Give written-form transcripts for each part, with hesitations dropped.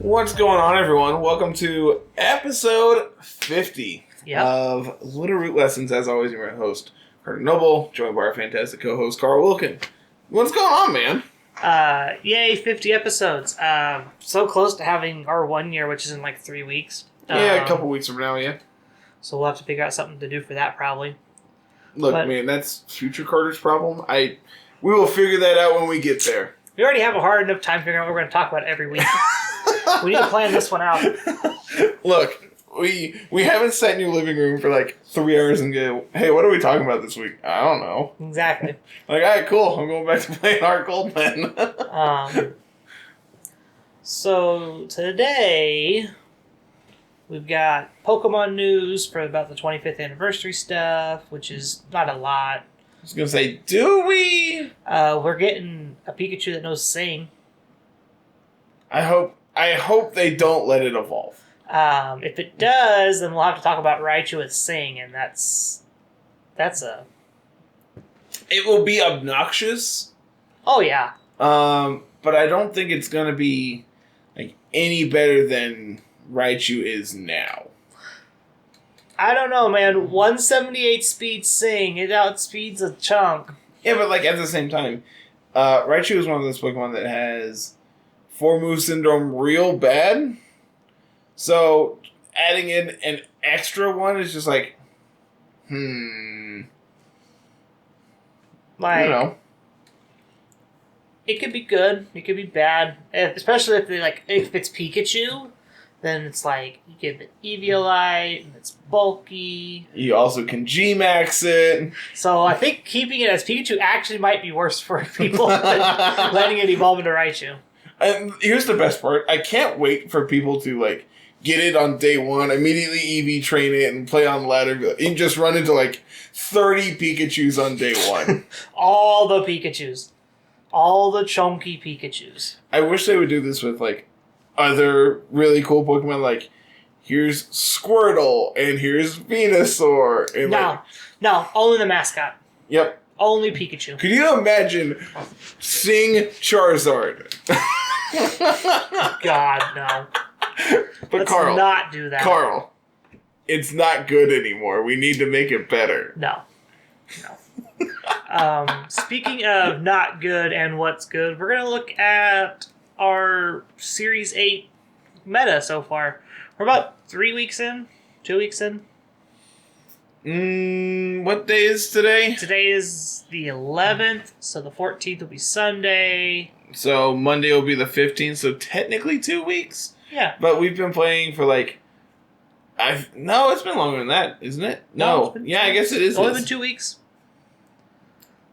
What's going on, everyone? Welcome to episode 50 of Littleroot Lessons. As always, you're my host, Carter Noble, joined by our fantastic co-host, Carl Wilkin. What's going on, man? Yay, 50 episodes. So close to having our 1 year, which is in like 3 weeks. Yeah, a couple weeks from now, yeah. So we'll have to figure out something to do for that, probably. Look, man, that's future Carter's problem. We will figure that out when we get there. We already have a hard enough time figuring out what we're going to talk about every week. We need to plan this one out. Look, we haven't sat in your living room for like 3 hours and go, hey, what are we talking about this week? I don't know. Exactly. Like, all right, cool. I'm going back to playing Heart Gold, man. So today we've got Pokemon news for about the 25th anniversary stuff, which is not a lot. I was going to say, do we? We're getting a Pikachu that knows Sing. I hope they don't let it evolve. If it does, then we'll have to talk about Raichu with Sing, and that's a... It will be obnoxious. Oh, yeah. But I don't think it's going to be like any better than Raichu is now. I don't know, man. 178 speed Sing. It outspeeds a chunk. Yeah, but like at the same time, Raichu is one of those Pokemon that has 4-move syndrome real bad. So adding in an extra one is just like, Like, you know. It could be good. It could be bad. Especially if it's Pikachu, then it's like you give it Eviolite and it's bulky. You also can G-Max it. So I think keeping it as Pikachu actually might be worse for people than letting it evolve into Raichu. And here's the best part. I can't wait for people to like get it on day one, immediately EV train it and play on the ladder and just run into like 30 Pikachus on day one. All the Pikachus. All the chunky Pikachus. I wish they would do this with like other really cool Pokemon, like here's Squirtle and here's Venusaur. And No, only the mascot. Yep. Only Pikachu. Could you imagine Sing Charizard? God, no. But Let's Carl, not do that. Carl, it's not good anymore. We need to make it better. No. Speaking of not good and what's good, we're going to look at our Series 8 meta so far. We're about 3 weeks in? 2 weeks in? What day is today? Today is the 11th, so the 14th will be Sunday. So Monday will be the 15th, so technically 2 weeks? Yeah. But we've been playing for like... No, it's been longer than that, isn't it? No. Yeah, I guess it is. It's only been 2 weeks.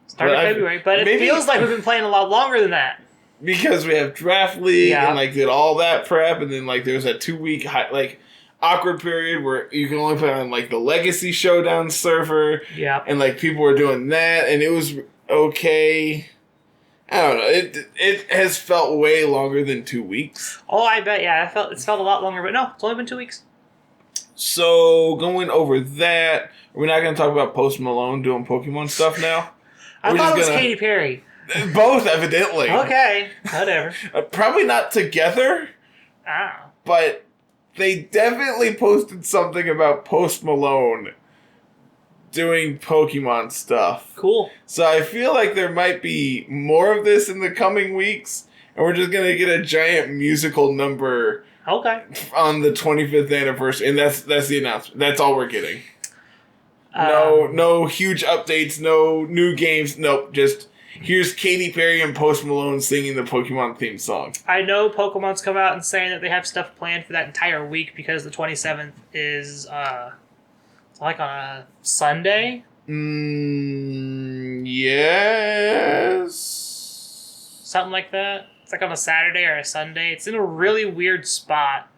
Started February, but it feels like we've been playing a lot longer than that. Because we have Draft League and like did all that prep, and then like there was that 2 week awkward period where you can only play on like the Legacy Showdown server. Yeah. And like people were doing that, and it was okay. I don't know. It has felt way longer than 2 weeks. Oh, I bet. Yeah, it's felt a lot longer, but no, it's only been 2 weeks. So going over that, we're not going to talk about Post Malone doing Pokemon stuff now. I thought it was Katy Perry. Both, evidently. Okay, whatever. Probably not together. Ah. But they definitely posted something about Post Malone doing Pokemon stuff. Cool. So I feel like there might be more of this in the coming weeks, and we're just going to get a giant musical number on the 25th anniversary, and that's the announcement. That's all we're getting. No huge updates, no new games, nope, just here's Katy Perry and Post Malone singing the Pokemon theme song. I know Pokemon's come out and saying that they have stuff planned for that entire week because the 27th is like on a Sunday. Yes. Something like that. It's like on a Saturday or a Sunday. It's in a really weird spot.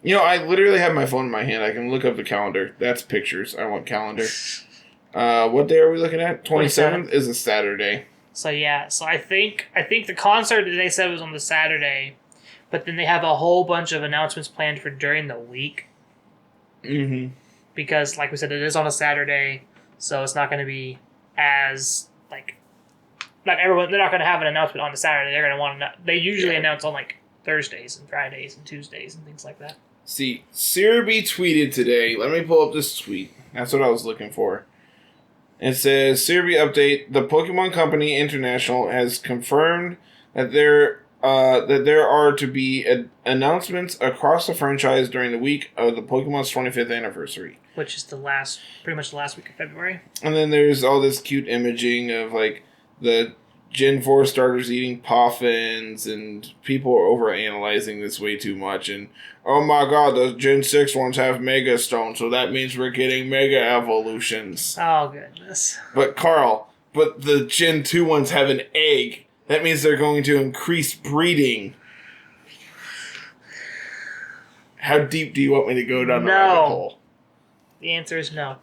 You know, I literally have my phone in my hand. I can look up the calendar. That's pictures. I want calendar. What day are we looking at? 27th is a Saturday. So yeah, I think the concert that they said was on the Saturday, but then they have a whole bunch of announcements planned for during the week. Mm-hmm. Because, like we said, it is on a Saturday, so it's not going to be as like not everyone. They're not going to have an announcement on a Saturday. They're going to want to. They usually announce on like Thursdays and Fridays and Tuesdays and things like that. See, Sirby tweeted today. Let me pull up this tweet. That's what I was looking for. It says, Sirby update, the Pokemon Company International has confirmed that there are to be announcements across the franchise during the week of the Pokemon's 25th anniversary. Which is pretty much the last week of February. And then there's all this cute imaging of, like, the Gen 4 starters eating poffins, and people are overanalyzing this way too much. And, oh my god, the Gen 6 ones have Mega Stone, so that means we're getting Mega Evolutions. Oh, goodness. But, Carl, the Gen 2 ones have an egg. That means they're going to increase breeding. How deep do you want me to go down the rabbit hole? The answer is no.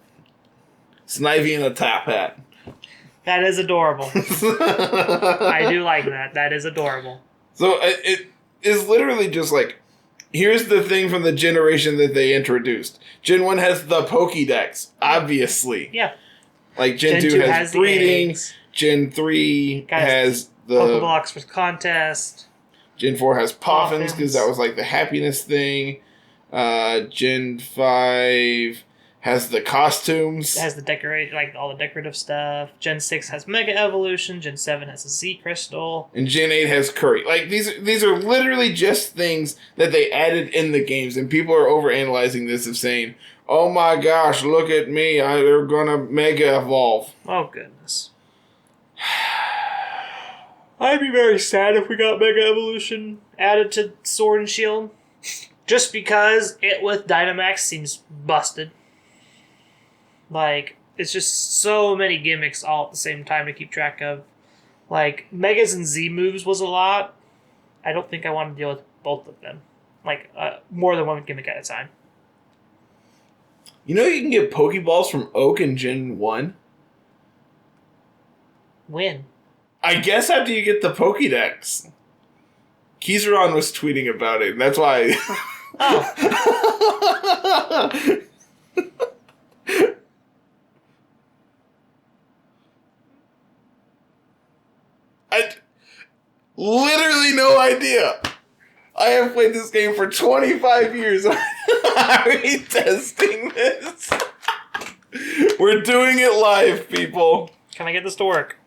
Snivy in a top hat. That is adorable. I do like that. That is adorable. So it is literally just like, here's the thing from the generation that they introduced. Gen 1 has the Pokédex, obviously. Yeah. Like Gen 2 has breeding. Gen 3 has the Pokeblocks for contest. Gen 4 has Poffins because that was like the happiness thing. Gen 5 has the costumes. It has all the decorative stuff. Gen 6 has Mega Evolution. Gen 7 has a Z Crystal. And Gen 8 has Curry. Like, these are literally just things that they added in the games, and people are overanalyzing this of saying, oh my gosh, look at me, they're gonna Mega Evolve. Oh, goodness. I'd be very sad if we got Mega Evolution added to Sword and Shield. Just because it with Dynamax seems busted. Like, it's just so many gimmicks all at the same time to keep track of. Like, Megas and Z moves was a lot. I don't think I want to deal with both of them. Like, more than one gimmick at a time. You know you can get Pokeballs from Oak in Gen 1? When? I guess after you get the Pokédex. Kizaron was tweeting about it, and that's why... Oh. I literally no idea. I have played this game for 25 years. Are we testing this? We're doing it live, people. Can I get this to work?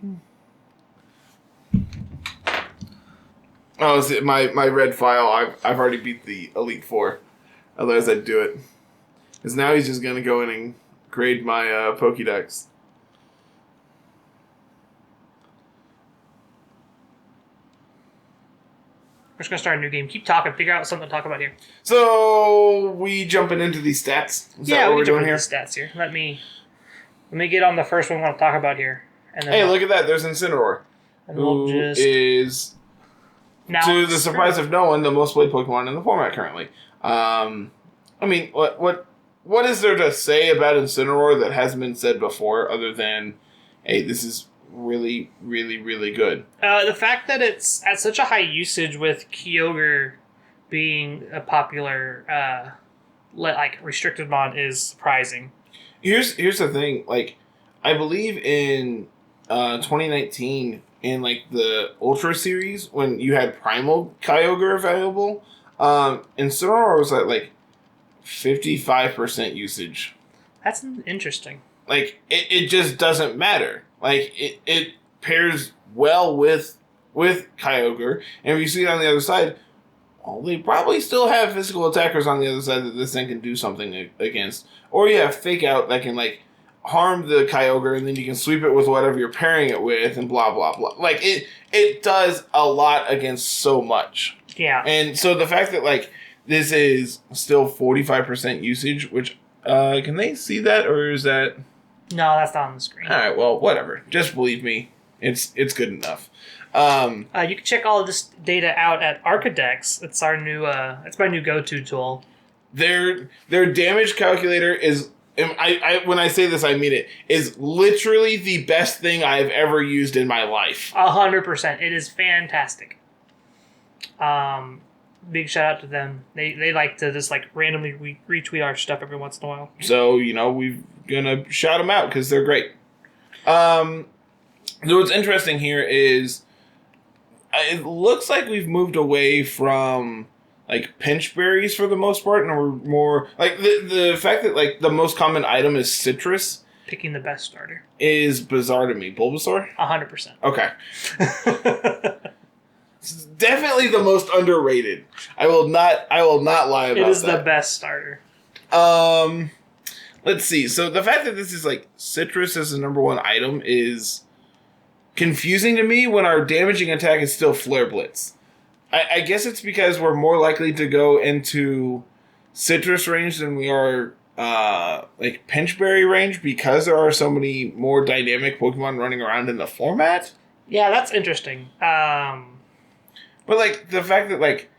Oh, is it my red file? I've already beat the Elite Four. Otherwise, I'd do it. Because now he's just going to go in and grade my Pokédex. We're just going to start a new game. Keep talking. Figure out something to talk about here. So, we jumping into these stats? Is that what we're doing here? The stats here. Let me get on the first one we want to talk about here. And then hey, look at that. There's Incineroar. Who is, now, to the surprise of no one, the most played Pokemon in the format currently. I mean, what is there to say about Incineroar that hasn't been said before other than, hey, this is really, really, really good? The fact that it's at such a high usage with Kyogre being a popular, restricted mod is surprising. Here's the thing, like, I believe in 2019 in like the Ultra series when you had Primal Kyogre available, Incineroar was at like 55% usage. That's interesting. Like it just doesn't matter. Like it pairs well with Kyogre, and if you see it on the other side, well, they probably still have physical attackers on the other side that this thing can do something against. Or you have Fake Out that can like harm the Kyogre, and then you can sweep it with whatever you're pairing it with, and blah blah blah. Like it does a lot against so much. Yeah. And so the fact that like this is still 45% usage, which can they see that, or is that? No, that's not on the screen. All right, well, whatever. Just believe me, it's good enough. You can check all of this data out at Arcadex. It's our new it's my new go-to tool. Their damage calculator is, I when I say this, I mean it, is literally the best thing I've ever used in my life. 100%. It is fantastic. Big shout out to them. They like to just like randomly retweet our stuff every once in a while. So, we're gonna shout them out because they're great. So what's interesting here is it looks like we've moved away from like pinch berries for the most part, and we're more like the fact that like the most common item is citrus. Picking the best starter is bizarre to me. Bulbasaur? 100%. Okay. It's definitely the most underrated. I will not lie about that. It is the best starter. Let's see. So the fact that this is like citrus as the number one item is confusing to me when our damaging attack is still Flare Blitz. I guess it's because we're more likely to go into citrus range than we are like pinchberry range because there are so many more dynamic Pokemon running around in the format. Yeah, that's interesting. But like the fact that like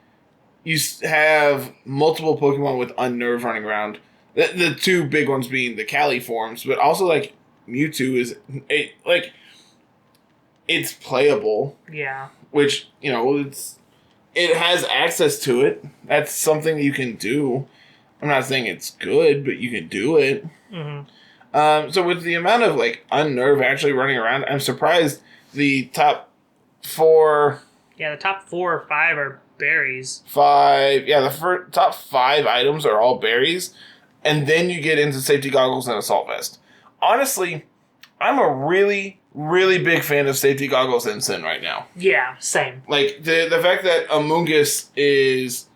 you have multiple Pokemon with Unnerve running around, the two big ones being the Cali forms, but also like Mewtwo is it's playable. Yeah. Which, you know, it has access to it. That's something you can do. I'm not saying it's good, but you can do it. Mm-hmm. So with the amount of like Unnerve actually running around, I'm surprised the top 4. Yeah, the top 4 or 5 are berries. 5. Yeah, the top 5 items are all berries, and then you get into safety goggles and assault vest. Honestly, I'm a really, really big fan of safety goggles and Sin right now. Yeah, same. Like the fact that Amoonguss is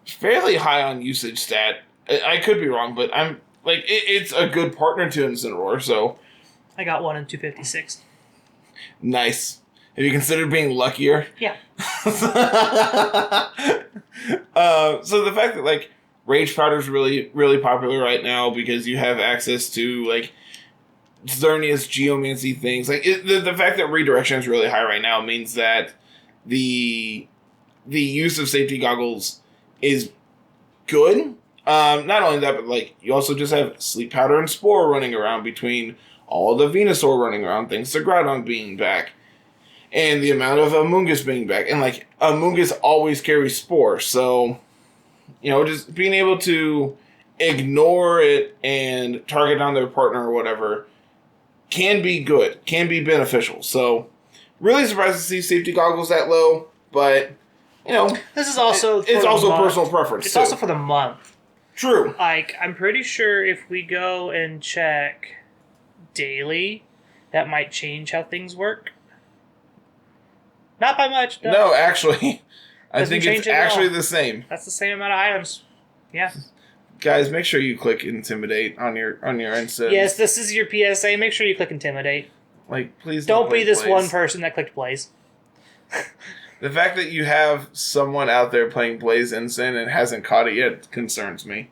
fairly high on usage stat. I could be wrong, but I'm like it's a good partner to Incineroar. So I got one in 256. Nice. Have you considered being luckier? Yeah. So the fact that like Rage Powder is really, really popular right now because you have access to like Xerneas Geomancy things. Like the fact that redirection is really high right now means that the use of safety goggles is good. Not only that, but like you also just have Sleep Powder and Spore running around between all the Venusaur running around, thanks to Groudon being back. And the amount of Amoonguss being back. And, like, Amoonguss always carries Spore. So, you know, just being able to ignore it and target down their partner or whatever can be good. Can be beneficial. So, really surprised to see safety goggles that low. But, you know. This is also it's also personal preference. It's also for the month. True. Like, I'm pretty sure if we go and check daily, that might change how things work. Not by much. No, actually, I think it's actually the same. That's the same amount of items. Yeah. Guys, make sure you click Intimidate on your Insta. Yes, this is your PSA. Make sure you click Intimidate. Like, please don't be this one person that clicked Blaze. The fact that you have someone out there playing Blaze Ensign and hasn't caught it yet concerns me.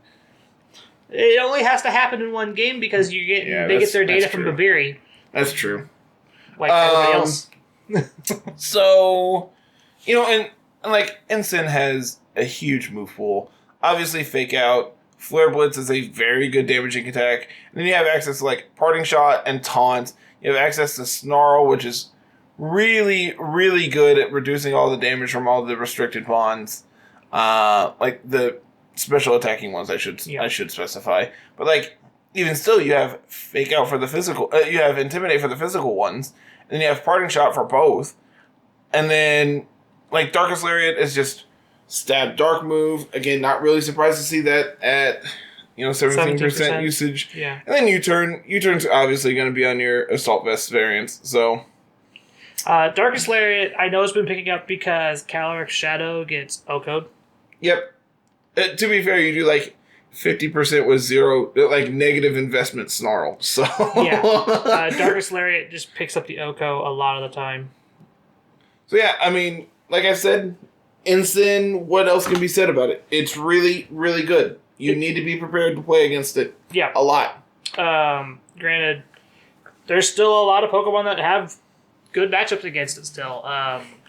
It only has to happen in one game because they get their data from Babiri. That's true. Like everybody else. So, you know, and like Ensign has a huge move pool. Obviously, Fake Out. Flare Blitz is a very good damaging attack. And then you have access to like Parting Shot and Taunt. You have access to Snarl, which is really, really good at reducing all the damage from all the restricted bonds. Like the special attacking ones, I should specify. But like, even still, you have Fake Out for the physical. You have Intimidate for the physical ones. And then you have Parting Shot for both. And then, like, Darkest Lariat is just stab dark move. Again, not really surprised to see that at, 17% usage. Yeah. And then U-turn's obviously going to be on your Assault Vest variants, so. Darkest Lariat, I know it's been picking up because Calyrex Shadow gets O-Code. Yep. To be fair, you do, 50% with zero, negative investment Snarl, so. Yeah. Darkest Lariat just picks up the Oko a lot of the time. So yeah, I mean, like I said, Ensign, what else can be said about it? It's really, really good. You need to be prepared to play against it. Yeah. A lot. Granted, there's still a lot of Pokemon that have good matchups against it still.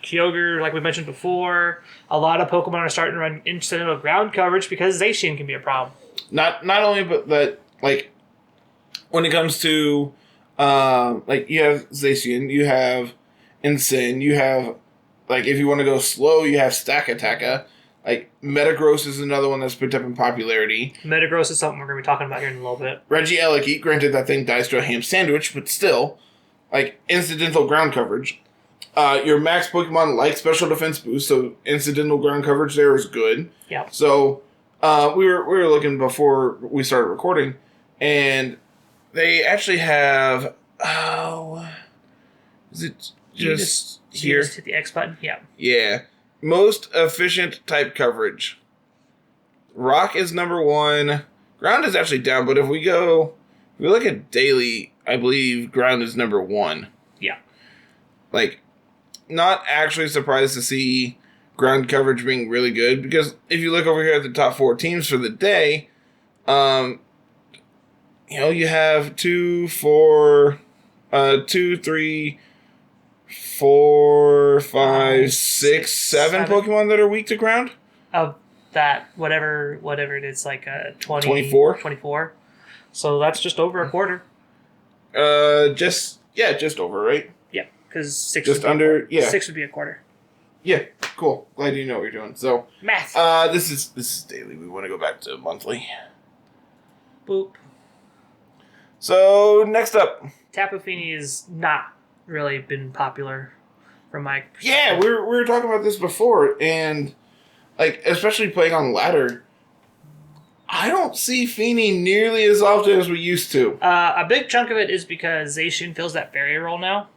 Kyogre, like we mentioned before, a lot of Pokemon are starting to run incidental ground coverage because Zacian can be a problem. Not only, but that, when it comes to, you have Zacian, you have Ensign, you have, if you want to go slow, you have Stack Attacka. Metagross is another one that's picked up in popularity. Metagross is something we're going to be talking about here in a little bit. Regieleki, granted that thing dies to a ham sandwich, but still, incidental ground coverage. Your max Pokemon like special defense boost, so incidental ground coverage there is good. Yeah. So we were looking before we started recording, and they actually have is it just here? You just hit the X button. Yeah. Yeah. Most efficient type coverage. Rock is number 1. Ground is actually down, but if we look at daily, I believe ground is number 1. Yeah. Like, not actually surprised to see ground coverage being really good, because if you look over here at the top 4 teams for the day, you have 2, 3, 4, 5, 6, 7 Pokemon that are weak to ground. Of that, whatever it is, like 24. 24. So that's just over a quarter. Just over, right? Yeah, because 6 just under, 6 would be a quarter. Yeah, cool. Glad you know what you're doing. So math. This is daily. We want to go back to monthly. Boop. So next up, Tapoffini has not really been popular from my perspective. Yeah, we were talking about this before, and like especially playing on ladder, I don't see Feeny nearly as often as we used to. A big chunk of it is because Zacian fills that barrier role now.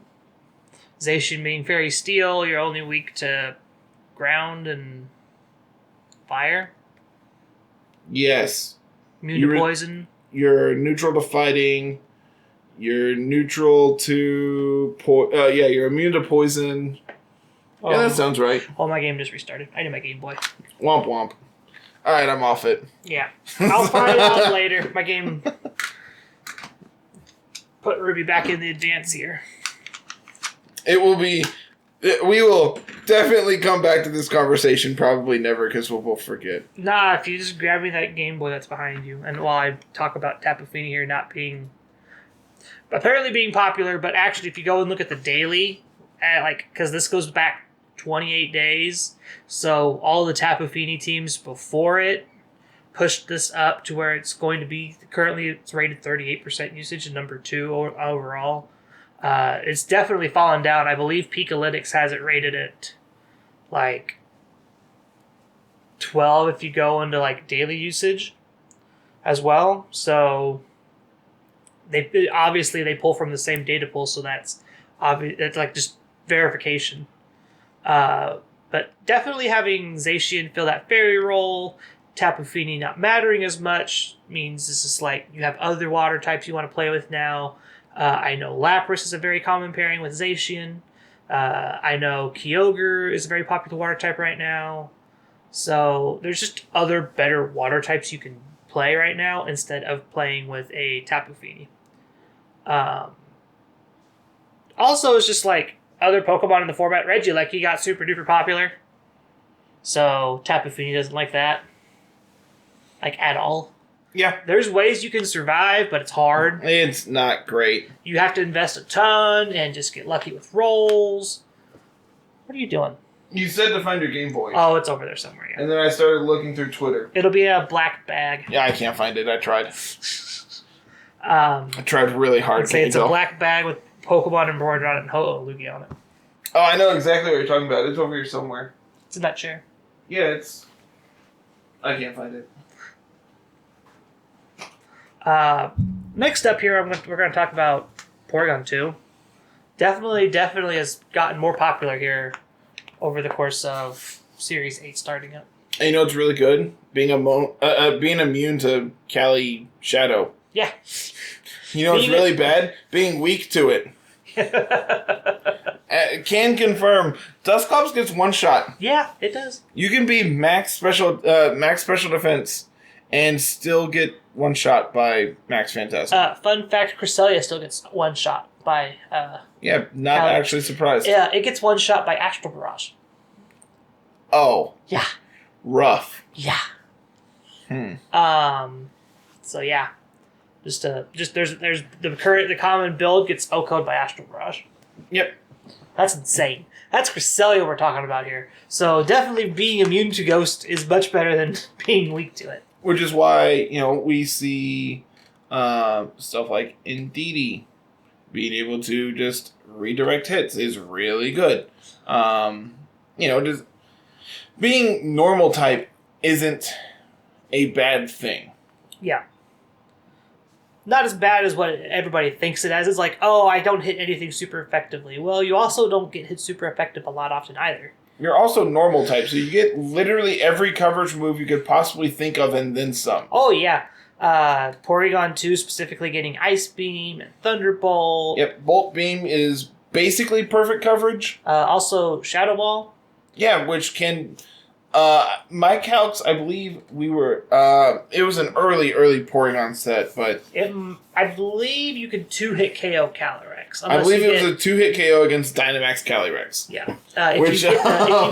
Zacian being Fairy Steel, you're only weak to ground and fire. Yes. Immune to poison. You're neutral to fighting. You're neutral to you're immune to poison. Oh. Yeah, that sounds right. Oh, my game just restarted. I need my Game Boy. Womp womp. All right, I'm off it. Yeah, I'll find out later. My game put Ruby back in the advance here. It will be. We will definitely come back to this conversation. Probably never, because we'll both forget. Nah, if you just grab me that Game Boy that's behind you, and while I talk about Tapoffini here not being apparently being popular, but actually, if you go and look at the daily, because this goes back 28 days, so all the Tapoffini teams before it pushed this up to where it's going to be. Currently, it's rated 38% usage and number 2 overall. It's definitely fallen down. I believe Peakalytics has it rated at 12 if you go into daily usage as well. So they pull from the same data pool, so that's obvious. That's just verification. But definitely having Zacian fill that fairy role, Tapoffini not mattering as much means this is you have other water types you want to play with now. I know Lapras is a very common pairing with Zacian. I know Kyogre is a very popular water type right now. So there's just other better water types you can play right now instead of playing with a Tapoffini. Also, it's just other Pokemon in the format. Reggie got super duper popular. So Tapoffini doesn't like that. At all. Yeah. There's ways you can survive, but it's hard. It's not great. You have to invest a ton and just get lucky with rolls. What are you doing? You said to find your Game Boy. Oh, it's over there somewhere, yeah. And then I started looking through Twitter. It'll be a black bag. Yeah, I can't find it. I tried. I tried really hard. I'd say it's a black bag with Pokemon embroidered on it and Ho-Oh Lugia on it. Oh, I know exactly what you're talking about. It's over here somewhere. It's in that chair. Yeah, it's... I can't find it. Next up here, we're going to talk about Porygon 2. Definitely has gotten more popular here over the course of Series 8 starting up. And you know what's really good? Being immune to Cali Shadow. Yeah. You know what's really bad? Being weak to it. Can confirm. Dusclops gets one shot. Yeah, it does. You can be max special defense and still get one shot by Max Phantasm. Fun fact, Cresselia still gets one shot by... yeah, not actually surprised. Yeah, it gets one shot by Astral Barrage. Oh. Yeah. Rough. Yeah. So yeah. Just there's the common build gets OHKO'd by Astral Barrage. Yep. That's insane. That's Cresselia we're talking about here. So definitely being immune to Ghost is much better than being weak to it. Which is why, we see stuff like Indeedee being able to just redirect hits is really good. Just being normal type isn't a bad thing. Yeah. Not as bad as what everybody thinks it as. It's like, oh, I don't hit anything super effectively. Well, you also don't get hit super effective a lot often either. You're also normal type, so you get literally every coverage move you could possibly think of and then some. Oh, yeah. Porygon 2 specifically getting Ice Beam and Thunderbolt. Yep, Bolt Beam is basically perfect coverage. Also Shadow Ball. Yeah, which can... my calcs, I believe we were... it was an early Porygon set, but... I believe you could 2-hit KO Calyrex. I believe it was a 2-hit KO against Dynamax Calyrex. Yeah. If you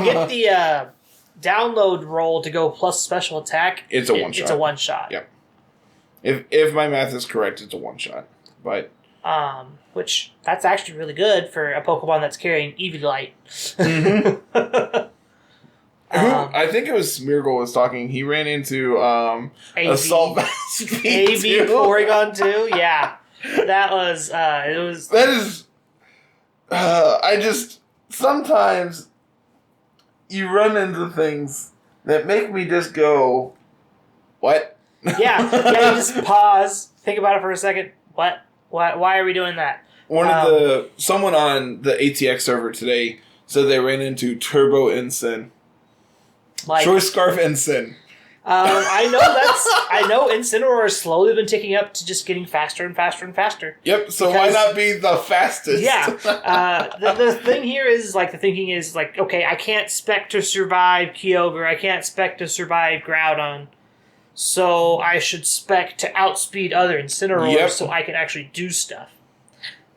get the download roll to go plus special attack... It's a one-shot. It's a one-shot. Yep. If my math is correct, it's a one-shot. But... which, that's actually really good for a Pokemon that's carrying Eviolite. Mm-hmm. I think it was Smeargle was talking. He ran into Assault Vest AV Porygon 2? Yeah. That was... it was... That is... I just... Sometimes you run into things that make me just go, what? Yeah, you just pause, think about it for a second. What? Why are we doing that? Someone on the ATX server today said they ran into Turbo Ensign. Choice Scarf Ensign. I know Incineroar has slowly been ticking up to just getting faster and faster and faster. Yep, so why not be the fastest? Yeah. The thing here is, the thinking is, okay, I can't spec to survive Kyogre, I can't spec to survive Groudon, so I should spec to outspeed other Incineroars so I can actually do stuff.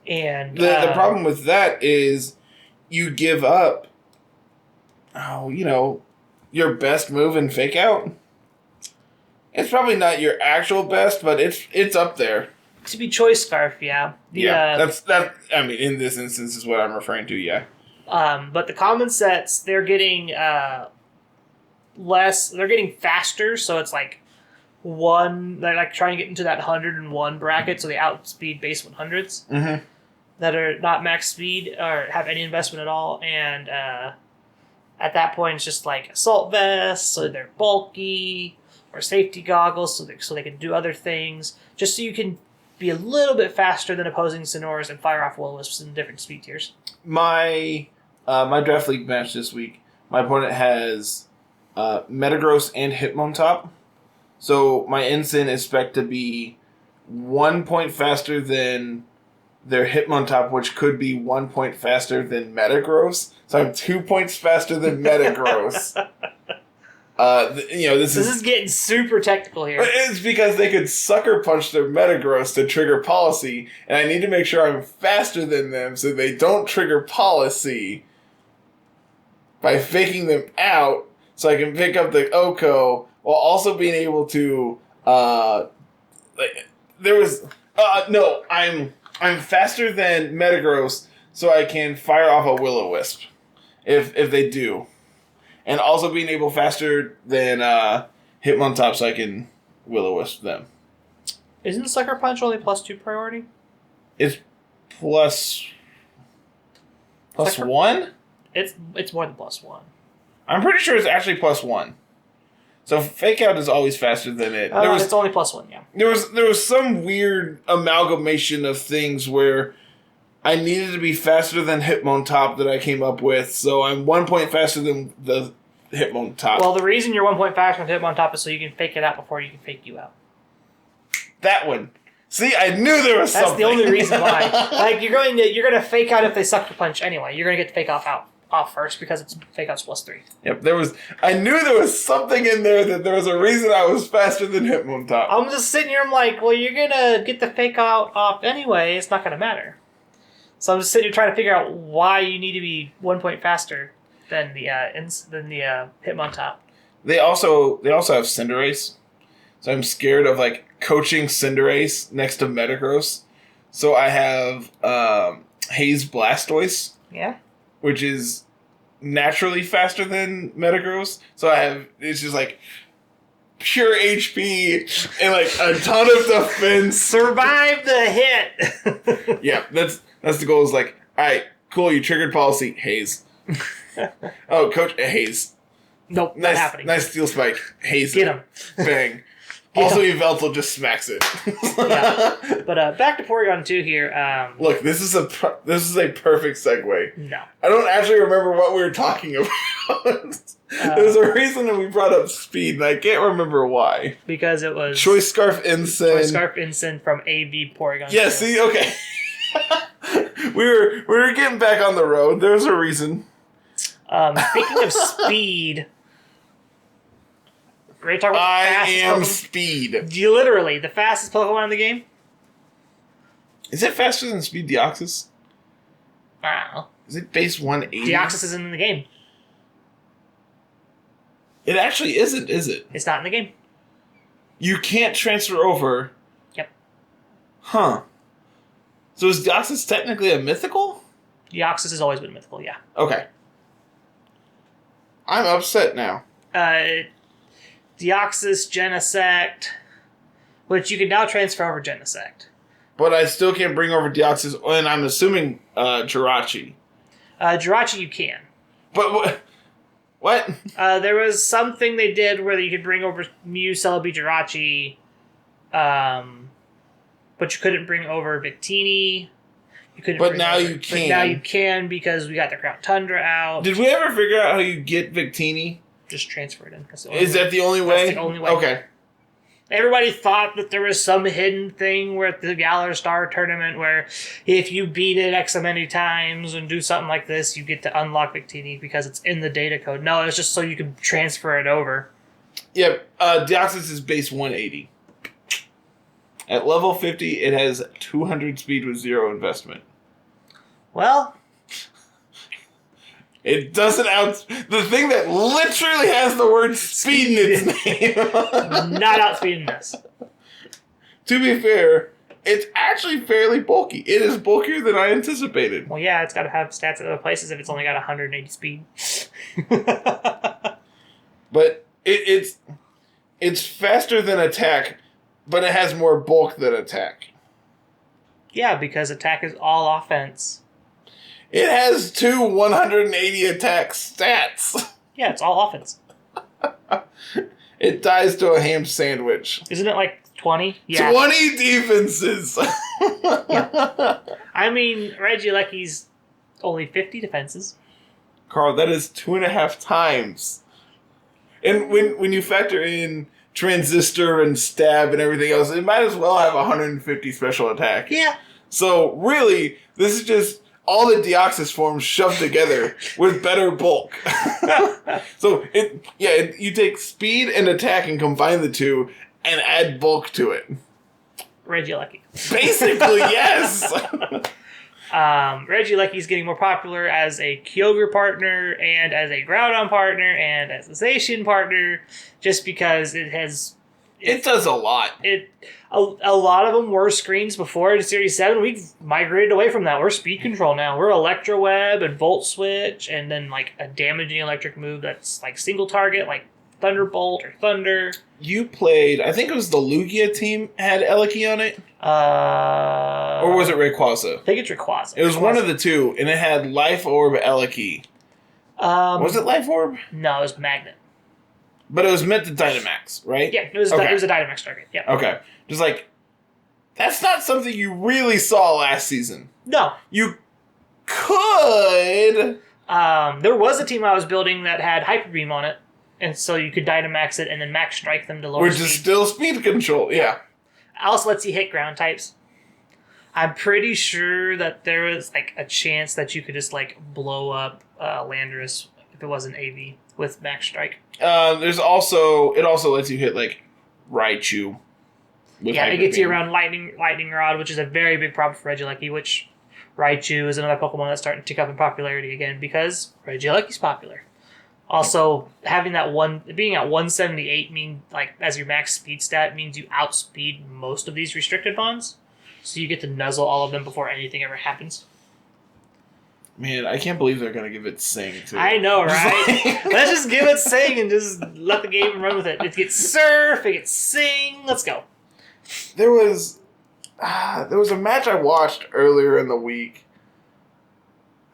And the problem with that is you give up, your best move in Fake Out. It's probably not your actual best, but it's up there. To be Choice Scarf, yeah. In this instance is what I'm referring to, yeah. But the common sets, they're getting less, they're getting faster, so it's they're trying to get into that 101 bracket, so they outspeed base 100s that are not max speed or have any investment at all, and at that point it's just Assault Vests, so they're bulky, or safety goggles, so they can do other things, just so you can be a little bit faster than opposing Incineroars and fire off Will-O-Wisps in different speed tiers. My draft league match this week, my opponent has Metagross and Hitmontop. So my Ensign is spec to be 1 point faster than their Hitmontop, which could be 1 point faster than Metagross. So I'm 2 points faster than Metagross. This is getting super technical here. It's because they could sucker punch their Metagross to trigger Policy, and I need to make sure I'm faster than them so they don't trigger Policy by faking them out so I can pick up the Oko while also being able to I'm faster than Metagross so I can fire off a Will-O-Wisp if they do. And also being able faster than Hitmontop so I can Will-O-Wisp them. Isn't Sucker Punch only +2 priority? It's plus one? It's more than +1. I'm pretty sure it's actually +1. So Fake Out is always faster than it. It's only +1, yeah. There was some weird amalgamation of things where I needed to be faster than Hitmontop that I came up with, so I'm 1 point faster than the Hitmontop. Well, the reason you're 1 point faster than Hitmontop is so you can fake it out before you can fake you out. That one. See, I knew there was something. That's the only reason why. You're gonna fake out if they Sucker Punch anyway. You're gonna get the fake off first because it's Fake Out's +3. Yep, I knew there was something in there that there was a reason I was faster than Hitmontop. I'm just sitting here, I'm like, well, you're gonna get the Fake Out off anyway, it's not gonna matter. So I'm just sitting here trying to figure out why you need to be 1 point faster than the Hitmontop. They also have Cinderace, so I'm scared of coaching Cinderace next to Metagross. So I have Haze Blastoise. Yeah. Which is naturally faster than Metagross. So it's just pure HP and like a ton of defense. Survive the hit. Yeah, that's the goal. Is like, all right, cool. You triggered policy. Haze. Oh, coach, haze. Nope, nice, not happening. Nice steel spike. Haze. Get him. Bang. Also, Yveltal just smacks it. Yeah. But back to Porygon 2 here. Look, this is a perfect segue. No. I don't actually remember what we were talking about. There's a reason that we brought up speed, and I can't remember why. Because it was... Choice Scarf Ensign. Choice Scarf Ensign from AV Porygon. Yeah, see? Okay. we were getting back on the road. There's a reason. Speaking of speed... Ready to talk about the fastest I am Pokemon? speed. Literally, the fastest Pokemon in the game? Is it faster than Speed Deoxys? I don't know. Is it base 180? Deoxys isn't in the game. It actually isn't, is it? It's not in the game. You can't transfer over. Yep. Huh. So is Deoxys technically a mythical? Deoxys has always been mythical, yeah. Okay. I'm upset now. Deoxys, Genesect, which you can now transfer over Genesect. But I still can't bring over Deoxys, and I'm assuming Jirachi. Jirachi you can. But what? There was something they did where you could bring over Mew, Celebi, Jirachi, but you couldn't bring over Victini. You couldn't. But now you can. But now you can because we got the Crown Tundra out. Did we ever figure out how you get Victini? Just transfer it in. Is that the only way? That's the only way. Okay. Everybody thought that there was some hidden thing where at the Galar Star tournament where if you beat it X many times and do something like this, you get to unlock Victini because it's in the data code. No, it's just so you can transfer it over. Yep. Deoxys is base 180. At level 50, it has 200 speed with 0 investment. Well... It doesn't the thing that literally has the word speed in its name. Not outspeeding this. To be fair, it's actually fairly bulky. It is bulkier than I anticipated. Well, yeah, it's got to have stats at other places if it's only got 180 speed. But it's faster than attack, but it has more bulk than attack. Yeah, because attack is all offense. It has 2 180 attack stats. Yeah, it's all offense. It dies to a ham sandwich. Isn't it like 20? Yeah. 20 defenses. Yeah. I mean, Regieleki's only 50 defenses. Carl, that is 2.5 times. And when you factor in Transistor and Stab and everything else, it might as well have 150 special attack. Yeah. So, really, this is just all the Deoxys forms shoved together with better bulk. So, you take speed and attack and combine the two and add bulk to it. Regieleki. Basically, yes. Regieleki's getting more popular as a Kyogre partner and as a Groudon partner and as a Zacian partner just because it has... It does a lot. A lot of them were screens before in Series 7. We've migrated away from that. We're speed control now. We're Electro Web and Volt Switch and then like a damaging electric move that's like single target, like Thunderbolt or Thunder. You played, I think it was the Lugia team had Eleki on it? Or was it Rayquaza? I think it's Rayquaza. It was one of the two, and it had Life Orb Eleki. Was it Life Orb? No, it was Magnet. But it was meant to Dynamax, right? Yeah, it was a Dynamax target. Yeah. Okay. Just like, that's not something you really saw last season. No. You could. There was a team I was building that had Hyper Beam on it, and so you could Dynamax it and then Max Strike them to lower speed. Which is still speed control, yeah. Also lets you hit ground types. I'm pretty sure that there was like a chance that you could just like blow up Landorus if it wasn't AV with Max Strike. It also lets you hit like Raichu. Yeah, it gets you around Lightning Rod, which is a very big problem for Regieleki, which Raichu is another Pokemon that's starting to tick up in popularity again because Regieleki's popular. Also, having that being at 178 means like as your max speed stat means you outspeed most of these restricted bonds. So you get to nuzzle all of them before anything ever happens. Man, I can't believe they're gonna give it Sing too. I know, right? Let's just give it Sing and just let the game run with it. It gets Surf, it gets Sing. Let's go. There was a match I watched earlier in the week.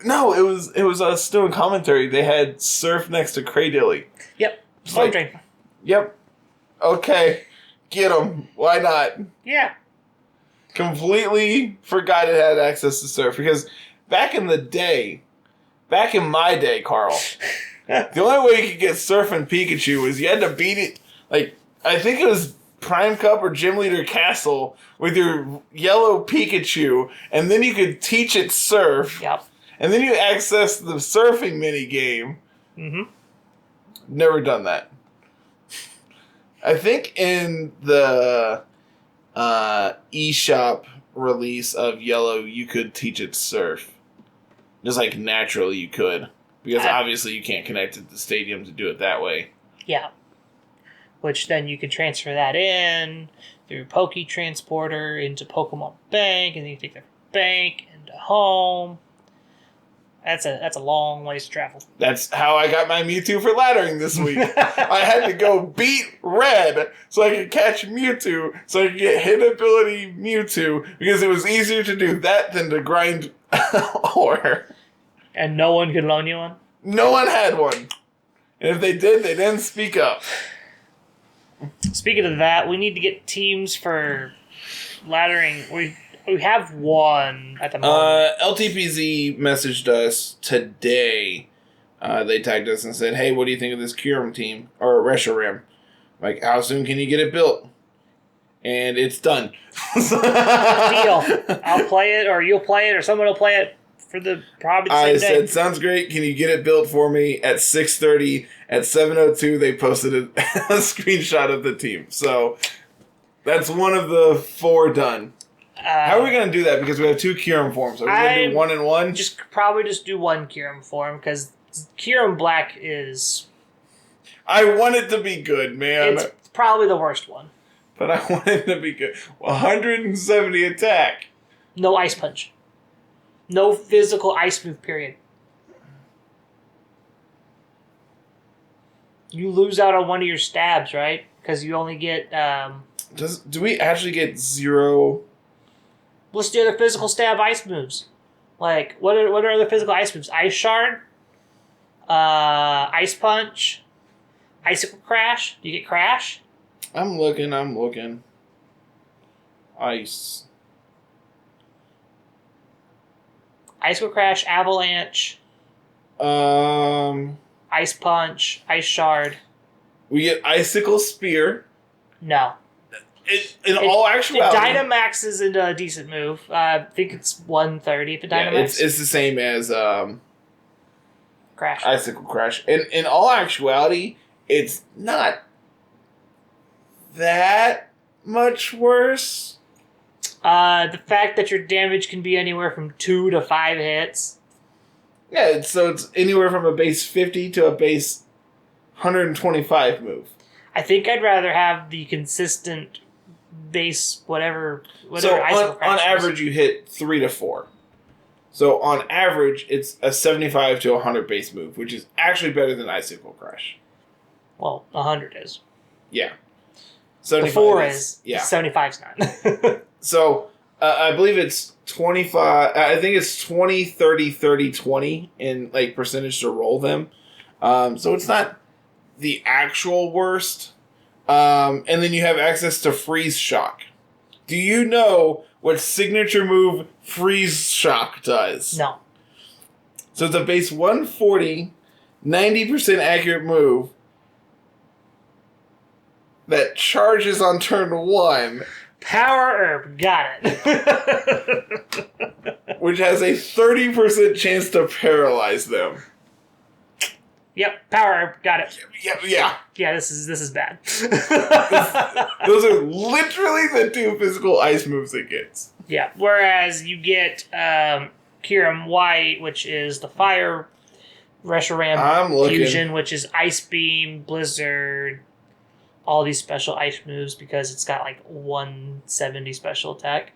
No, it was us doing commentary. They had Surf next to Cradilly. Yep. Slime Drain. Yep. Okay. Get him. Why not? Yeah. Completely forgot it had access to Surf because back in my day, Carl, the only way you could get Surf and Pikachu was you had to beat it. Like, I think it was Prime Cup or Gym Leader Castle with your yellow Pikachu, and then you could teach it Surf. Yep. And then you access the surfing mini game. Mm-hmm. Never done that. I think in the eShop release of Yellow, you could teach it Surf. Just like naturally you could. Because obviously you can't connect it to the stadium to do it that way. Yeah. Which then you could transfer that in through Poke Transporter into Pokemon Bank, and then you take the bank into home. That's a long ways to travel. That's how I got my Mewtwo for laddering this week. I had to go beat Red so I could catch Mewtwo, so I could get hit ability Mewtwo, because it was easier to do that than to grind ore. And no one could loan you one? No one had one. And if they did, they didn't speak up. Speaking of that, we need to get teams for laddering. We have one at the moment. LTPZ messaged us today. They tagged us and said, hey, what do you think of this Kyurem team? Or Reshiram. Like, how soon can you get it built? And it's done. Deal. I'll play it, or you'll play it, or someone will play it for probably the same day. I said, sounds great. Can you get it built for me at 6:30? At 7:02, they posted a screenshot of the team. So that's one of the 4 done. How are we going to do that? Because we have 2 Kyurem forms. Are we going to do 1 and 1? Probably just do 1 Kyurem form, because Kyurem Black is... I want it to be good, man. It's probably the worst one. But I want it to be good. 170 attack. No Ice Punch. No physical Ice move, period. You lose out on one of your stabs, right? Because you only get... Do we actually get 0... What's the other physical stab ice moves? Like, what are other physical ice moves? Ice Shard? Ice Punch? Icicle Crash? Do you get Crash? I'm looking. Ice. Icicle Crash, Avalanche. Ice Punch, Ice Shard. We get Icicle Spear. No. All actuality, it Dynamaxes into a decent move. I think it's 130 if it Dynamax. Yeah, it's the same as Crash. Icicle Crash. In all actuality, it's not that much worse. The fact that your damage can be anywhere from 2 to 5 hits. Yeah, so it's anywhere from a base 50 to a base 125 move. I think I'd rather have the consistent base whatever so on average you hit 3 to 4. So on average it's a 75 to 100 base move, which is actually better than Icicle Crash. Well, 100 is. Yeah. The 4 is. Yeah. 75's not. So I believe it's 25. I think it's 20, 30, 30, 20 in like percentage to roll them. So it's not the actual worst. And then you have access to Freeze Shock. Do you know what signature move Freeze Shock does? No. So it's a base 140, 90% accurate move that charges on turn 1. Power Herb, got it. Which has a 30% chance to paralyze them. Yep, Power Herb, got it. Yeah. Yeah, this is bad. Those are literally the 2 physical ice moves it gets. Yeah, whereas you get Kyurem White, which is the Fire Reshiram Fusion, which is Ice Beam, Blizzard, all these special ice moves because it's got like 170 special attack.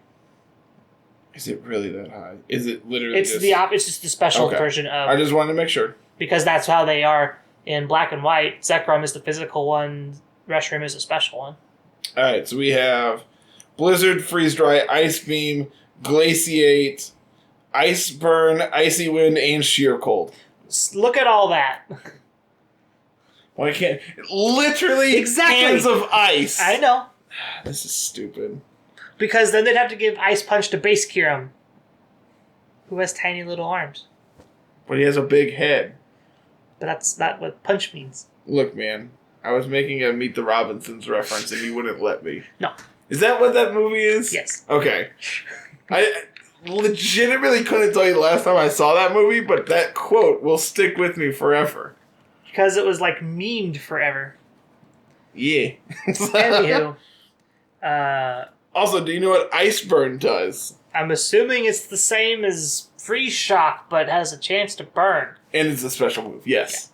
Is it really that high? Is it literally It's just the special version of... I just wanted to make sure. Because that's how they are in black and white. Zekrom is the physical one. Reshiram is a special one. Alright, so we have Blizzard, Freeze Dry, Ice Beam, Glaciate, Ice Burn, Icy Wind, and Sheer Cold. Look at all that. Why can't... Literally hands of ice. I know. This is stupid. Because then they'd have to give Ice Punch to Base Kyurem, who has tiny little arms. But he has a big head. But that's not what Punch means. Look, man. I was making a Meet the Robinsons reference and you wouldn't let me. No. Is that what that movie is? Yes. Okay. I legitimately couldn't tell you the last time I saw that movie, but that quote will stick with me forever. Because it was like memed forever. Yeah. Anywho. Also, do you know what Ice Burn does? I'm assuming it's the same as Freeze Shock, but has a chance to burn. And it's a special move, yes.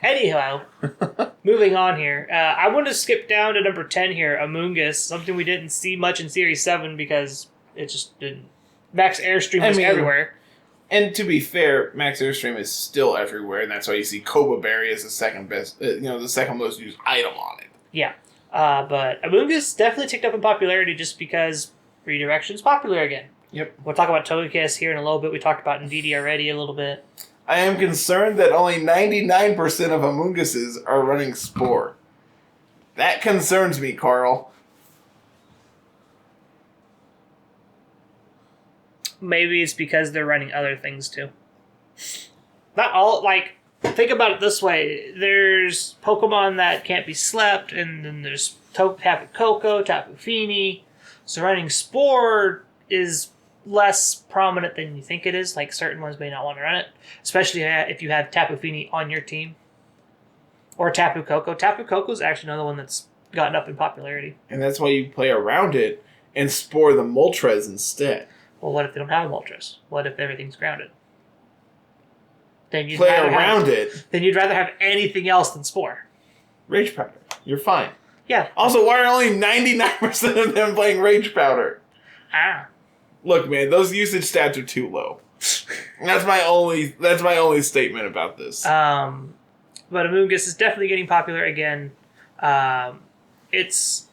Anyhow, moving on here. I want to skip down to number 10 here, Amoonguss. Something we didn't see much in Series 7 because it just didn't. Max Airstream was everywhere. And to be fair, Max Airstream is still everywhere, and that's why you see Koba Berry as the second best, the second most used item on it. Yeah. But Amoonguss definitely ticked up in popularity just because Redirection's popular again. Yep. We'll talk about Togekiss here in a little bit. We talked about Indeedee already a little bit. I am concerned that only 99% of Amoongusses are running Spore. That concerns me, Carl. Maybe it's because they're running other things too. Not all, think about it this way. There's Pokemon that can't be slept, and then there's Tapu Koko, Tapu Fini. So running Spore is less prominent than you think it is. Like, certain ones may not want to run it, especially if you have Tapu Fini on your team. Or Tapu Koko. Tapu Koko is actually another one that's gotten up in popularity. And that's why you play around it and Spore the Moltres instead. Well, what if they don't have a Moltres? What if everything's grounded? Then you'd play around it. Then you'd rather have anything else than Spore. Rage Powder. You're fine. Yeah. Also, why are only 99% of them playing Rage Powder? Look, man, those usage stats are too low. That's my only statement about this. But Amoonguss is definitely getting popular again. It's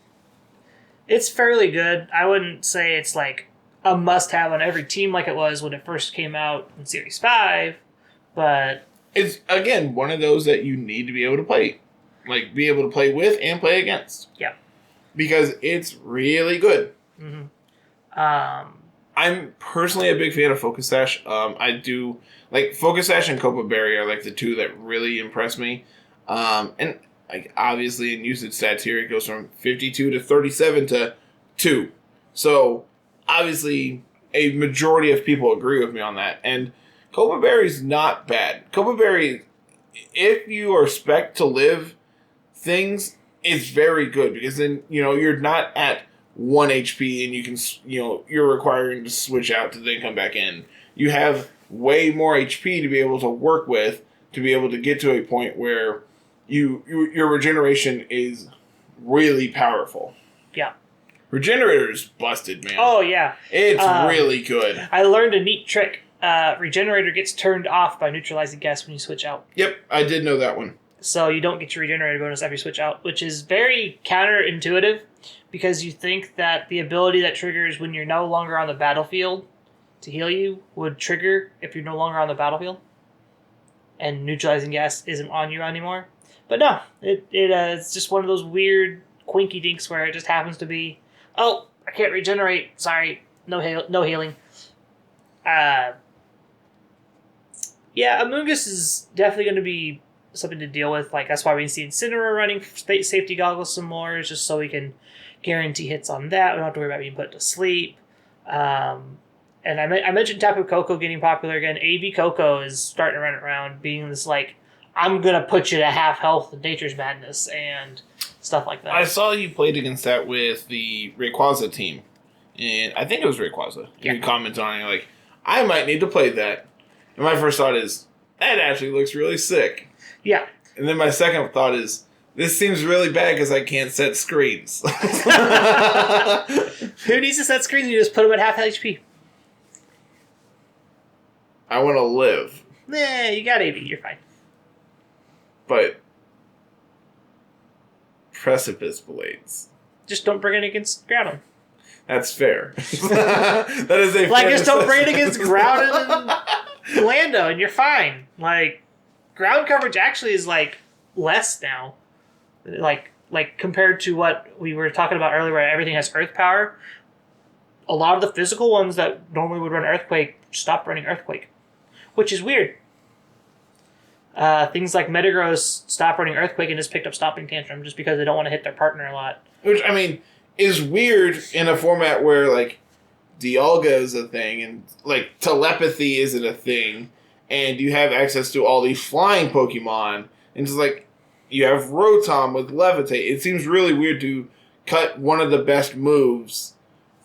fairly good. I wouldn't say it's like a must-have on every team like it was when it first came out in Series 5, but it's, again, one of those that you need to be able to play. Like, be able to play with and play against. Yeah. Because it's really good. Mm-hmm. I'm personally a big fan of Focus Sash. I do, Focus Sash and Copa Berry are, the two that really impress me. And, obviously in usage stats here, it goes from 52 to 37 to 2. So, obviously, a majority of people agree with me on that. And Copa Berry's not bad. Copa Berry, if you are spec to live things, is very good. Because then, you're not at 1 HP and you can, you're requiring to switch out to then come back in. You have way more HP to be able to work with, to be able to get to a point where your regeneration is really powerful. Yeah. Regenerator's busted, man. Oh, yeah. It's really good. I learned a neat trick. Regenerator gets turned off by neutralizing gas when you switch out. Yep, I did know that one. So you don't get your Regenerator bonus after you switch out, which is very counterintuitive because you think that the ability that triggers when you're no longer on the battlefield to heal you would trigger if you're no longer on the battlefield and neutralizing gas isn't on you anymore. But no, it's just one of those weird quinky dinks where it just happens to be, oh, I can't regenerate. Sorry, no healing. Yeah, Amoonguss is definitely going to be something to deal with. That's why we see Incineroar running safety goggles some more, just so we can guarantee hits on that. We don't have to worry about being put to sleep. And I mentioned Tapu Koko getting popular again. AV Koko is starting to run around, being this I'm going to put you to half health in Nature's Madness and stuff like that. I saw you played against that with the Rayquaza team. And I think it was Rayquaza. Yeah. You commented on it I might need to play that. And my first thought is, that actually looks really sick. Yeah. And then my second thought is, This seems really bad because I can't set screens. Who needs to set screens? You just put them at half HP. I want to live. Nah, you got 80. You're fine. But Precipice Blades. Just don't bring it against Groudon. That's fair. That is a like, just don't bring it against Groudon and Lando, and you're fine. Like, ground coverage actually is, like, less now. Like compared to what we were talking about earlier, where everything has Earth power. A lot of the physical ones that normally would run Earthquake stopped running Earthquake, which is weird. Things like Metagross stopped running Earthquake and just picked up Stomping Tantrum just because they don't want to hit their partner a lot. Which, I mean, is weird in a format where, like, Dialga is a thing, and, like, telepathy isn't a thing, and you have access to all these flying Pokemon, and it's like, you have Rotom with Levitate. It seems really weird to cut one of the best moves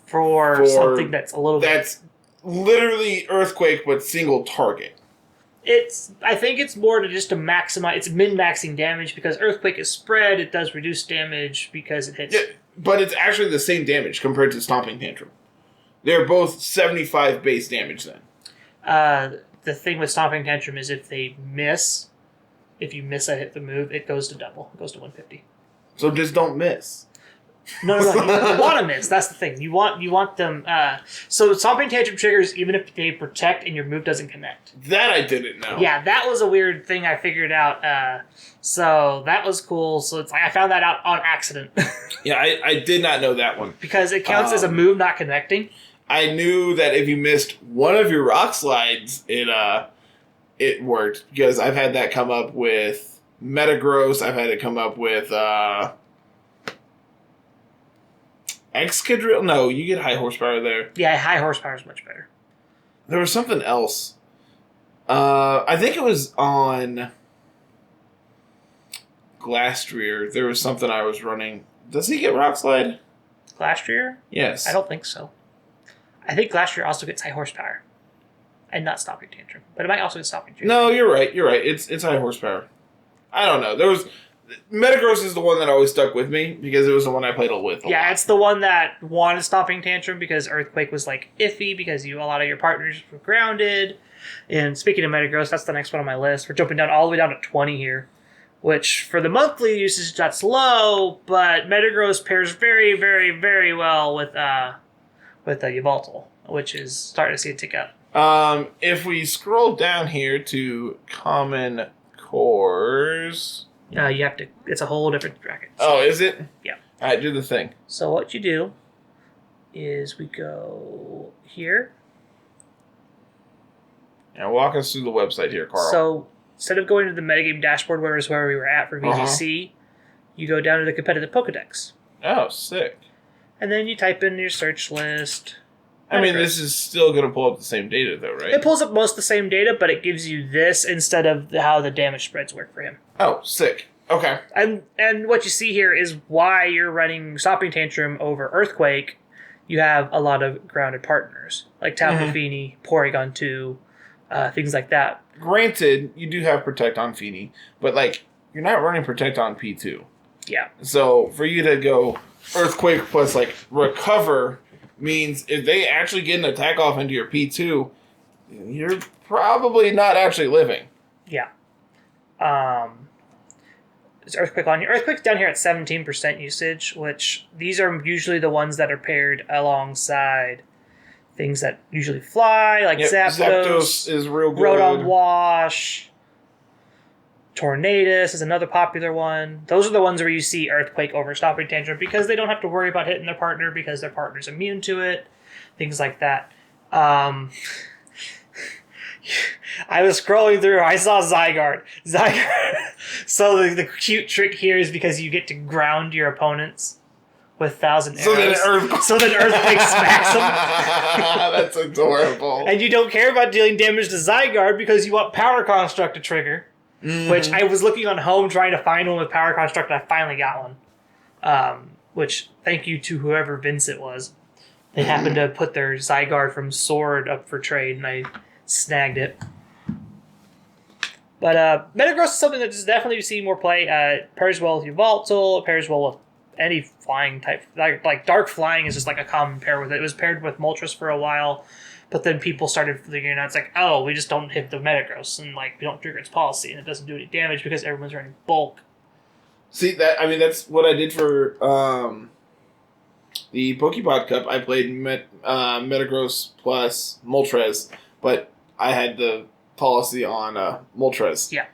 for something that's a little that's literally Earthquake, but single target. I think it's more to just to maximize. It's min-maxing damage because Earthquake is spread. It does reduce damage because it hits. Yeah, but it's actually the same damage compared to Stomping Tantrum. They're both 75 base damage then. The thing with Stomping Tantrum is if you miss a hit the move, it goes to double. It goes to 150. So just don't miss. No. You want to miss. That's the thing. You want them. So Stomping Tantrum triggers even if they protect and your move doesn't connect. That I didn't know. Yeah, that was a weird thing I figured out. So that was cool. So it's like I found that out on accident. Yeah, I did not know that one because it counts as a move not connecting. I knew that if you missed one of your rock slides, it worked because I've had that come up with Metagross. I've had it come up with. Excadrill? No, you get high horsepower there. Yeah, high horsepower is much better. There was something else. I think it was on Glastrier. There was something I was running. Does he get Rock Slide? Glastrier? Yes. I don't think so. I think Glastrier also gets high horsepower. And not Stomping Tantrum. But it might also get Stomping Tantrum. No, you're right. It's high horsepower. I don't know. Metagross is the one that always stuck with me because it was the one I played with. Yeah, it's the one that wanted Stomping Tantrum because Earthquake was like iffy because a lot of your partners were grounded. And speaking of Metagross, that's the next one on my list. We're jumping down all the way down to 20 here, which for the monthly usage that's low, but Metagross pairs very, very, very well with Yveltal, which is starting to see a tick up. If we scroll down here to common cores. You have to. It's a whole different bracket. So. Oh, is it? Yeah. All right, do the thing. So what you do is we go here. And walk us through the website here, Carl. So instead of going to the metagame dashboard, where we were at for VGC, you go down to the competitive Pokedex. Oh, sick. And then you type in your search list. I mean, this is still going to pull up the same data, though, right? It pulls up most of the same data, but it gives you this instead of how the damage spreads work for him. Oh, sick. Okay. And what you see here is why you're running Stomping Tantrum over Earthquake. You have a lot of grounded partners, like Tapoffini, Porygon 2, things like that. Granted, you do have Protect on Fini, but, like, you're not running Protect on P2. Yeah. So, for you to go Earthquake plus, like, Recover means if they actually get an attack off into your P2, you're probably not actually living. Yeah. Is Earthquake on here? Earthquake's down here at 17% usage, which these are usually the ones that are paired alongside things that usually fly, like Zapdos is real good. Rotom Wash. Tornadus is another popular one. Those are the ones where you see Earthquake over Stomping Tantrum because they don't have to worry about hitting their partner because their partner's immune to it. Things like that. I was scrolling through. I saw Zygarde. So the cute trick here is because you get to ground your opponents with 1,000 arrows. So then Earthquake smacks them. That's adorable. And you don't care about dealing damage to Zygarde because you want Power Construct to trigger. Mm-hmm. Which I was looking on home trying to find one with Power Construct, and I finally got one. Which, thank you to whoever Vincent was. They happened to put their Zygarde from Sword up for trade, and I snagged it. But Metagross is something that is definitely seeing more play. Pairs well with Yveltal, pairs well with any flying type. Like Dark Flying is just like a common pair with it. It was paired with Moltres for a while, but then people started figuring out, it's like, oh, we just don't hit the Metagross, and like we don't trigger its policy, and it doesn't do any damage because everyone's running Bulk. See, that's what I did for the Pokepod Cup. I played Metagross plus Moltres, but I had the policy on Moltres. Yeah.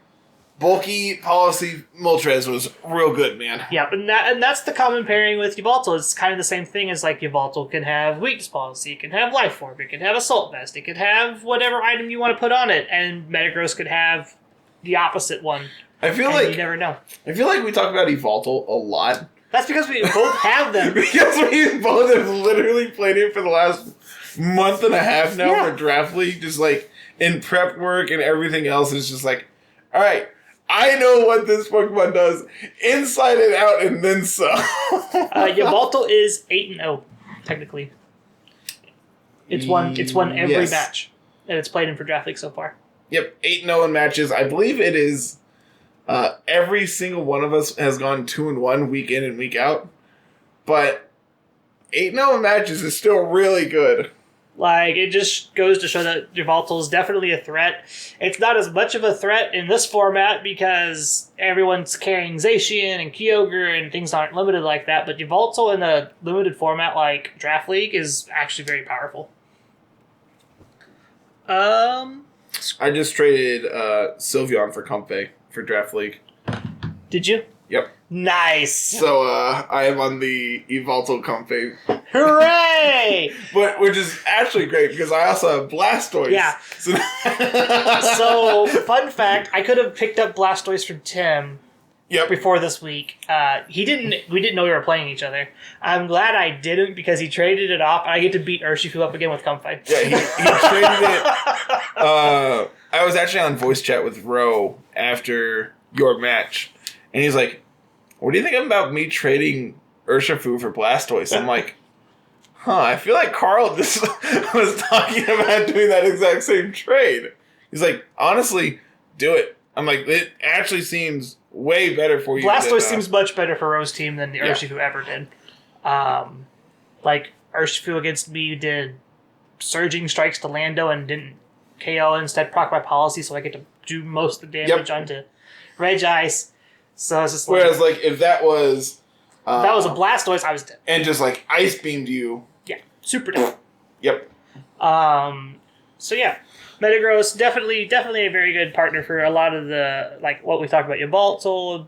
Bulky policy Moltres was real good, man. Yeah, and that's the common pairing with Yveltal. It's kind of the same thing as like Yveltal can have weakness policy, it can have life orb, it can have assault vest, it can have whatever item you want to put on it, and Metagross could have the opposite one. I feel like you never know. I feel like we talk about Yveltal a lot. That's because we both have them. Because we both have literally played it for the last month and a half now for Draft League, just like in prep work and everything else. Is just like, all right, I know what this Pokemon does inside and out, and then some. Yveltal is 8-0 technically. It's won every match that it's played in for Draft League so far. Yep, 8-0 in matches. I believe it is. Every single one of us has gone 2-1 week in and week out, but 8-0 in matches is still really good. Like, it just goes to show that Yveltal is definitely a threat. It's not as much of a threat in this format because everyone's carrying Zacian and Kyogre and things aren't limited like that, but Yveltal in a limited format like Draft League is actually very powerful. I just traded Sylveon for Comfey for Draft League. Did you? Yep. Nice. So I am on the Yveltal Comfey. Hooray! But which is actually great because I also have Blastoise. Yeah. So fun fact, I could have picked up Blastoise from Tim. Yep. Before this week. We didn't know we were playing each other. I'm glad I didn't because he traded it off and I get to beat Urshifu up again with Comfey. Yeah, he traded it. I was actually on voice chat with Ro after your match, and he's like, "What do you think about me trading Urshifu for Blastoise?" I'm like, I feel like Carl just was talking about doing that exact same trade. He's like, honestly, do it. I'm like, it actually seems way better for you. Blastoise seems much better for Ro's team than the Urshifu ever did. Like, Urshifu against me did Surging Strikes to Lando and didn't KO, instead proc my policy, so I get to do most of the damage onto Regice. So it's just whereas, like, if that was... if that was a Blastoise, I was dead. And just, like, Ice Beamed you. Yeah, super dead. Yep. So, yeah. Metagross, definitely a very good partner for a lot of the, like, what we talked about, Yveltal,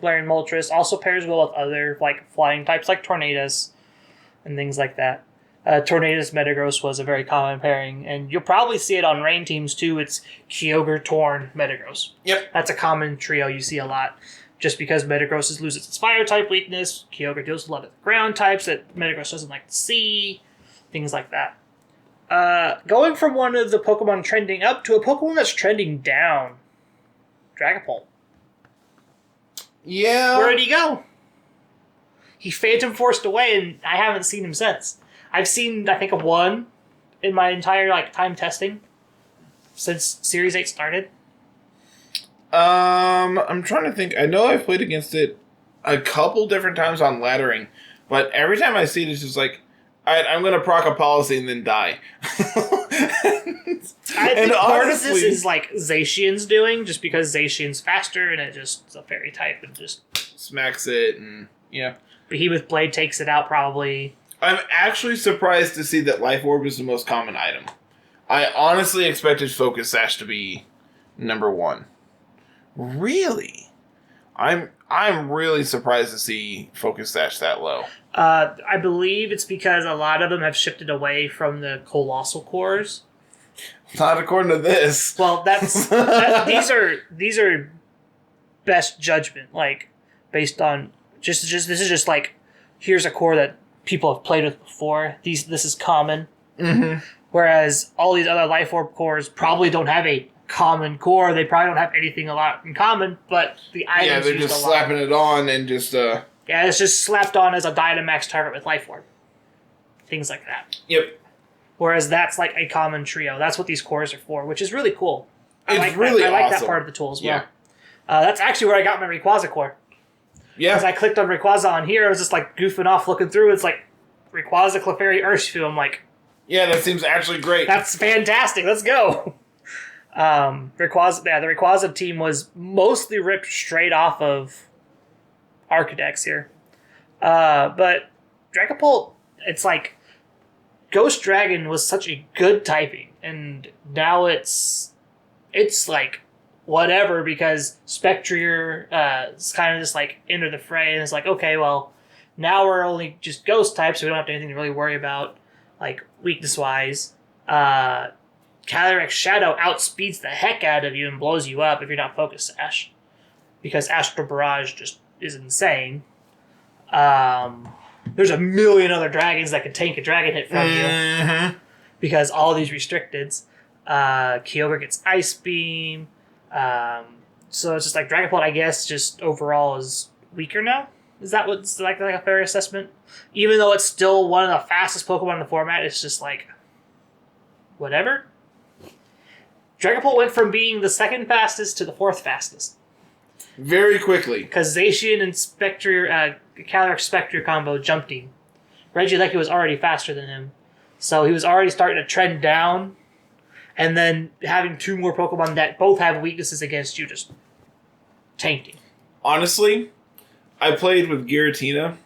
Galarian Moltres, also pairs well with other, like, flying types, like Tornadus, and things like that. Tornadus Metagross was a very common pairing, and you'll probably see it on rain teams, too. It's Kyogre, Torn, Metagross. Yep. That's a common trio you see a lot. Just because Metagross loses its fire-type weakness, Kyogre deals with a lot of ground types that Metagross doesn't like to see, things like that. Going from one of the Pokemon trending up to a Pokemon that's trending down. Dragapult. Yeah. Where did he go? He Phantom Forced away, and I haven't seen him since. I've seen, I think, one in my entire time testing since Series 8 started. I'm trying to think. I know I've played against it a couple different times on laddering, but every time I see it, it's just like, alright, I'm going to proc a policy and then die. I think part of this is like Zacian's doing, just because Zacian's faster and it's a fairy type and just smacks it and yeah. But he with Blade takes it out probably. I'm actually surprised to see that Life Orb is the most common item. I honestly expected Focus Sash to be number one. Really? I'm really surprised to see Focus Sash that low. I believe it's because a lot of them have shifted away from the Colossal cores. Not according to this. Well, these are best judgment, like based on just this is just like here's a core that people have played with before. This is common. Mm-hmm. Whereas all these other Life Orb cores probably don't have a common core. They probably don't have anything a lot in common, but the items yeah, they're just slapping it on and just yeah, it's just slapped on as a Dynamax target with Life Orb. Things like that. Yep. Whereas that's like a common trio. That's what these cores are for, which is really cool. It's really awesome. I like that part of the tool as well. Yeah. That's actually where I got my Rayquaza core. Yeah. Because I clicked on Rayquaza on here, I was just like goofing off looking through. It's like Rayquaza, Clefairy, Urshifu. I'm like, yeah, that seems actually great. That's fantastic. Let's go. The Rayquaza team was mostly ripped straight off of Architects here. But Dragapult, it's like Ghost Dragon was such a good typing, and now it's like whatever, because Spectrier is kind of just like into the fray, and it's like, okay, well, now we're only just Ghost type, so we don't have anything to really worry about, like weakness-wise. Calyrex Shadow outspeeds the heck out of you and blows you up if you're not Focus Sash, because Astral Barrage just is insane. There's a million other dragons that could tank a dragon hit from you, because all these restricteds. Kyogre gets Ice Beam. So it's just like Dragapult, I guess, just overall is weaker now. Is that what's like a fair assessment? Even though it's still one of the fastest Pokemon in the format, it's just like whatever. Dragapult went from being the second fastest to the fourth fastest. Very quickly. Because Zacian and Calyrex Spectrier combo jumped him. Regieleki was already faster than him. So he was already starting to trend down. And then having two more Pokemon that both have weaknesses against you just tanked him. Honestly, I played with Giratina.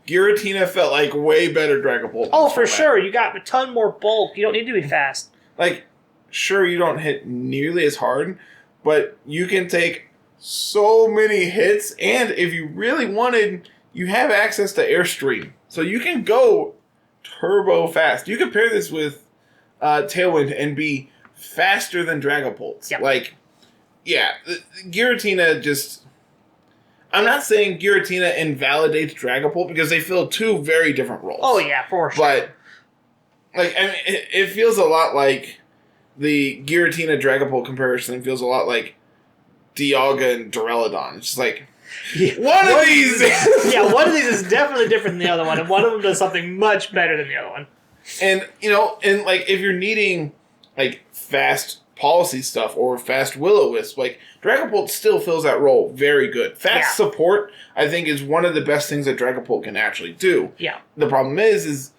Giratina felt like way better Dragapult. Oh, for sure. You got a ton more bulk. You don't need to be fast. Like, sure, you don't hit nearly as hard, but you can take so many hits, and if you really wanted, you have access to Airstream. So you can go turbo fast. You compare this with Tailwind and be faster than Dragapult. Yep. Like, yeah, Giratina just... I'm not saying Giratina invalidates Dragapult, because they fill two very different roles. Oh, yeah, for sure. But, like, I mean, it feels a lot like the Giratina Dragapult comparison feels a lot like Dialga and Duraludon. It's just like, one of these... yeah, one of these is definitely different than the other one, and one of them does something much better than the other one. And, like, if you're needing, like, fast policy stuff or fast Will-O-Wisp, like, Dragapult still fills that role very good. Fast support, I think, is one of the best things that Dragapult can actually do. Yeah. The problem is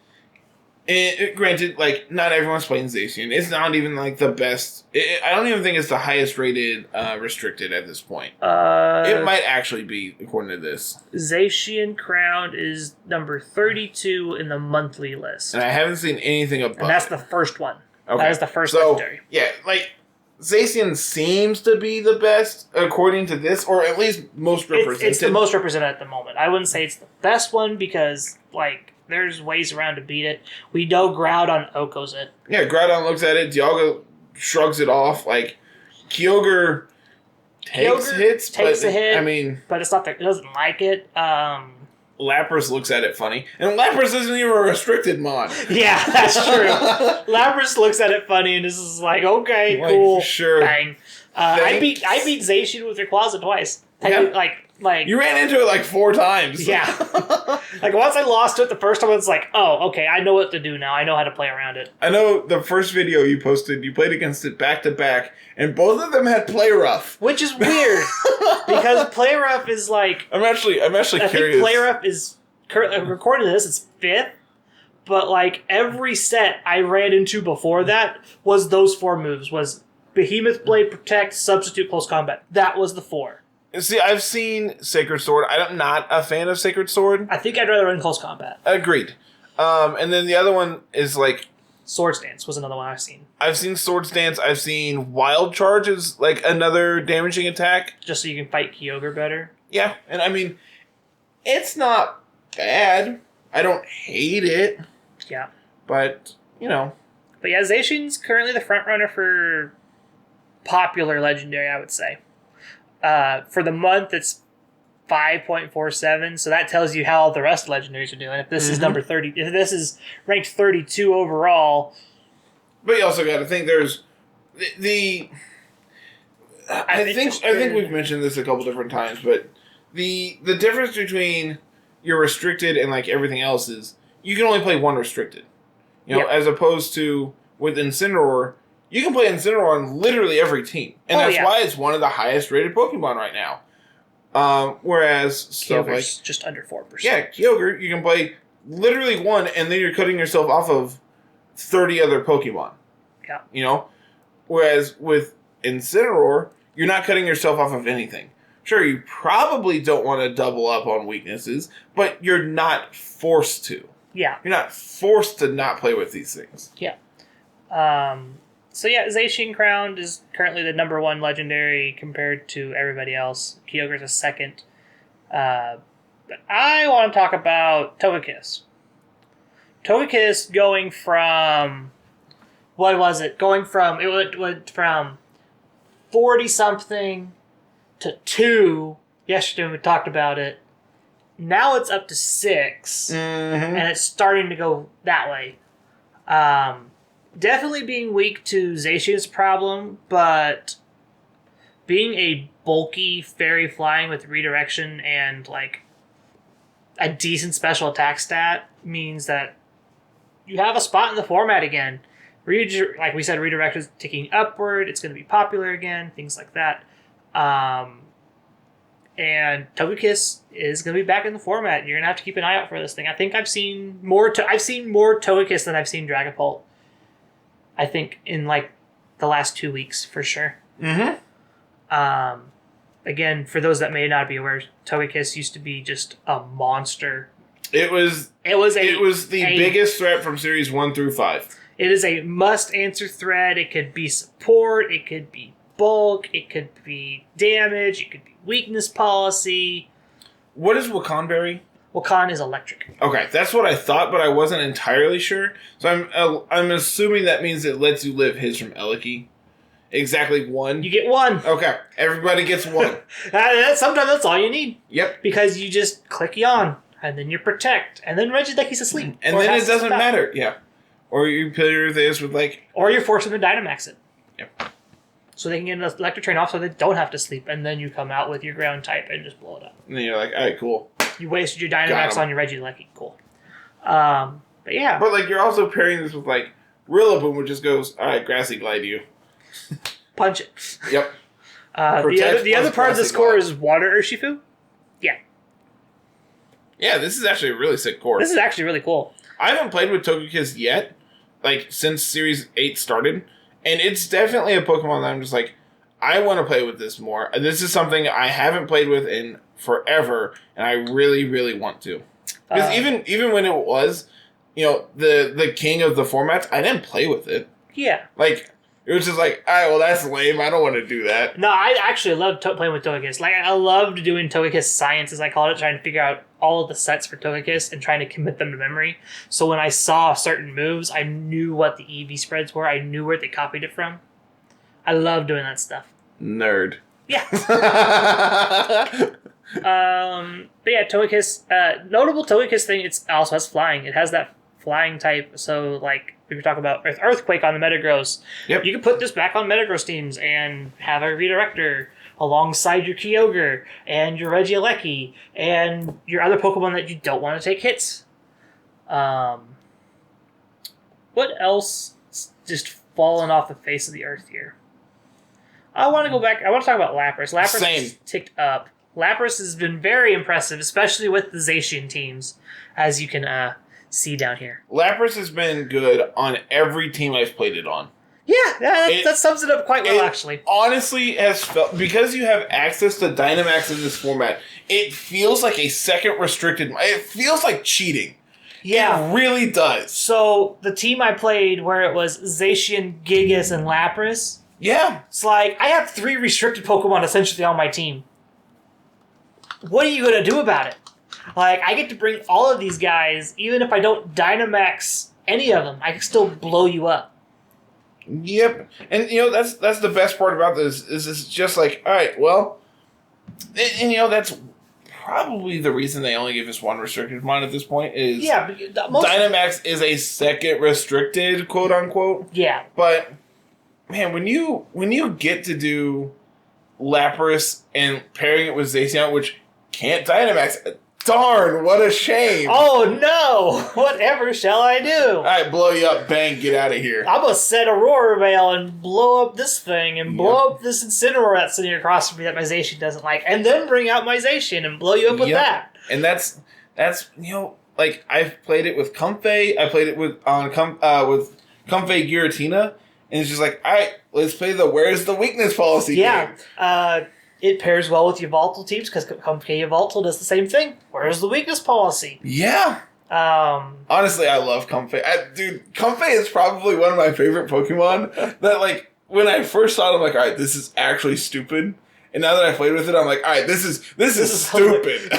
granted, like, not everyone's playing Zacian. It's not even, like, the best... I don't even think it's the highest rated restricted at this point. It might actually be, according to this. Zacian Crown is number 32 in the monthly list. And I haven't seen anything above. And that's the first one. Okay. That is the first legendary. Yeah, like, Zacian seems to be the best, according to this, or at least most represented. It's the most represented at the moment. I wouldn't say it's the best one, because, like, there's ways around to beat it. We know Groudon Oko's it. Yeah, Groudon looks at it, Dialga shrugs it off, like, Kyogre takes a hit. I mean... But it's not that it doesn't like it. Lapras looks at it funny. And Lapras isn't even a restricted mod. Yeah, that's true. Lapras looks at it funny and is just like, okay, cool. Sure. Bang. I beat Zacian with Rayquaza twice. Like you ran into it like 4 times. Yeah. Like, once I lost it the first time, it's like, oh, okay, I know what to do now. I know how to play around it. I know the first video you posted, you played against it back to back, and both of them had Play Rough. Which is weird, because Play Rough is like... I'm actually curious. I think Play Rough is, recording this, it's 5th, but like every set I ran into before that was those 4 moves, was Behemoth Blade, Protect, Substitute, Close Combat. That was the 4. See, I've seen Sacred Sword. I'm not a fan of Sacred Sword. I think I'd rather run Close Combat. Agreed. And then the other one is like... Swords Dance was another one I've seen. I've seen Swords Dance. I've seen Wild Charge as like another damaging attack. Just so you can fight Kyogre better. Yeah, and I mean, it's not bad. I don't hate it. Yeah. But, But yeah, Zacian's currently the front runner for popular legendary, I would say. For the month, it's 5.47, so that tells you how all the rest of the legendaries are doing. If this is number 30, if this is ranked 32 overall. But you also got to think there's I think we've mentioned this a couple different times, but the difference between your restricted and like everything else is you can only play one restricted. As opposed to with Incineroar, you can play Incineroar on literally every team. And that's why it's one of the highest rated Pokemon right now. Whereas stuff like just under 4%. Yeah, Kyogre, you can play literally one, and then you're cutting yourself off of 30 other Pokemon. Yeah. You know? Whereas with Incineroar, you're not cutting yourself off of anything. Sure, you probably don't want to double up on weaknesses, but you're not forced to. Yeah. You're not forced to not play with these things. Yeah. So yeah, Zacian Crowned is currently the number 1 legendary compared to everybody else. Kyogre's a second. But I want to talk about Togekiss. Togekiss going from... What was it? It went from 40-something to 2. Yesterday we talked about it. Now it's up to 6. And it's starting to go that way. Definitely being weak to Zacian's problem, but being a bulky fairy flying with redirection and like a decent special attack stat means that you have a spot in the format again. Like we said, redirect is ticking upward. It's going to be popular again. Things like that. And Togekiss is going to be back in the format. You're going to have to keep an eye out for this thing. I think I've seen more Togekiss than I've seen Dragapult. I think in like the last 2 weeks for sure. Again, for those that may not be aware, Togekiss used to be just a monster. It was the biggest threat from Series 1 through 5. It is a must-answer threat. It could be support. It could be bulk. It could be damage. It could be weakness policy. What is Wakanberry? Wakan is electric. Okay, that's what I thought, but I wasn't entirely sure. So I'm assuming that means it lets you live his from Eliki. Exactly 1. You get 1. Okay, everybody gets 1. Sometimes that's all you need. Yep. Because you just click Yawn, and then you protect, and then Regideki's asleep. And then it doesn't matter. Yeah. Or you play this with like... Or you're forcing them to Dynamax it. Yep. So they can get an Electric Train off so they don't have to sleep, and then you come out with your ground type and just blow it up. And then you're like, alright, cool. You wasted your Dynamax on your Regieleki. Cool. But yeah. But like you're also pairing this with like Rillaboom, which just goes, alright, Grassy Glide you. Punch it. Yep. The other part of this core is Water Urshifu. Yeah. Yeah, this is actually a really sick core. This is actually really cool. I haven't played with Togekiss yet, like since Series 8 started, and it's definitely a Pokemon that I'm just like, I want to play with this more. This is something I haven't played with in forever, and I really, really want to. Because even when it was, the king of the formats, I didn't play with it. Yeah. Like, it was just like, all right, well, that's lame. I don't want to do that. No, I actually loved playing with Togekiss. Like, I loved doing Togekiss science, as I called it, trying to figure out all of the sets for Togekiss and trying to commit them to memory. So when I saw certain moves, I knew what the EV spreads were. I knew where they copied it from. I love doing that stuff. Nerd. Yeah. But yeah, Togekiss, notable Togekiss thing, it also has flying. It has that flying type, so like we were talking about Earthquake on the Metagross. Yep. You can put this back on Metagross teams and have a Redirector alongside your Kyogre and your Regieleki and your other Pokemon that you don't want to take hits. What else just fallen off the face of the earth here? I want to go back. I want to talk about Lapras. Lapras has ticked up. Lapras has been very impressive, especially with the Zacian teams, as you can see down here. Lapras has been good on every team I've played it on. Yeah, that sums it up quite well, actually. Honestly, has felt, because you have access to Dynamax in this format, it feels like a second restricted. It feels like cheating. Yeah. It really does. So, the team I played where it was Zacian, Gigas, and Lapras. Yeah. It's like, I have 3 restricted Pokemon essentially on my team. What are you going to do about it? Like, I get to bring all of these guys, even if I don't Dynamax any of them, I can still blow you up. Yep. And, that's the best part about this, is it's just like, all right, well, and that's probably the reason they only give us 1 restricted mod at this point, is Dynamax is a second restricted, quote unquote. Yeah. But, man, when you get to do Lapras and pairing it with Zacian, which can't Dynamax, Darn, what a shame. Oh no! Whatever shall I do? Alright, blow you up, bang, get out of here. I'm gonna set a roar veil and blow up this thing and blow up this Incineroar that's sitting across from me that my Zacian doesn't like, and then bring out my Zacian and blow you up with that. And that's like I've played it with Comfey, I played it with Comfey Giratina, and it's just like, alright, let's play the where's the weakness policy game. It pairs well with Yveltal teams because Comfey Yveltal does the same thing. Where's the weakness policy? Yeah. Honestly, I love Comfey. Dude, Comfey is probably one of my favorite Pokemon that, like, when I first saw it, I'm like, alright, this is actually stupid. And now that I played with it, I'm like, alright, this is stupid.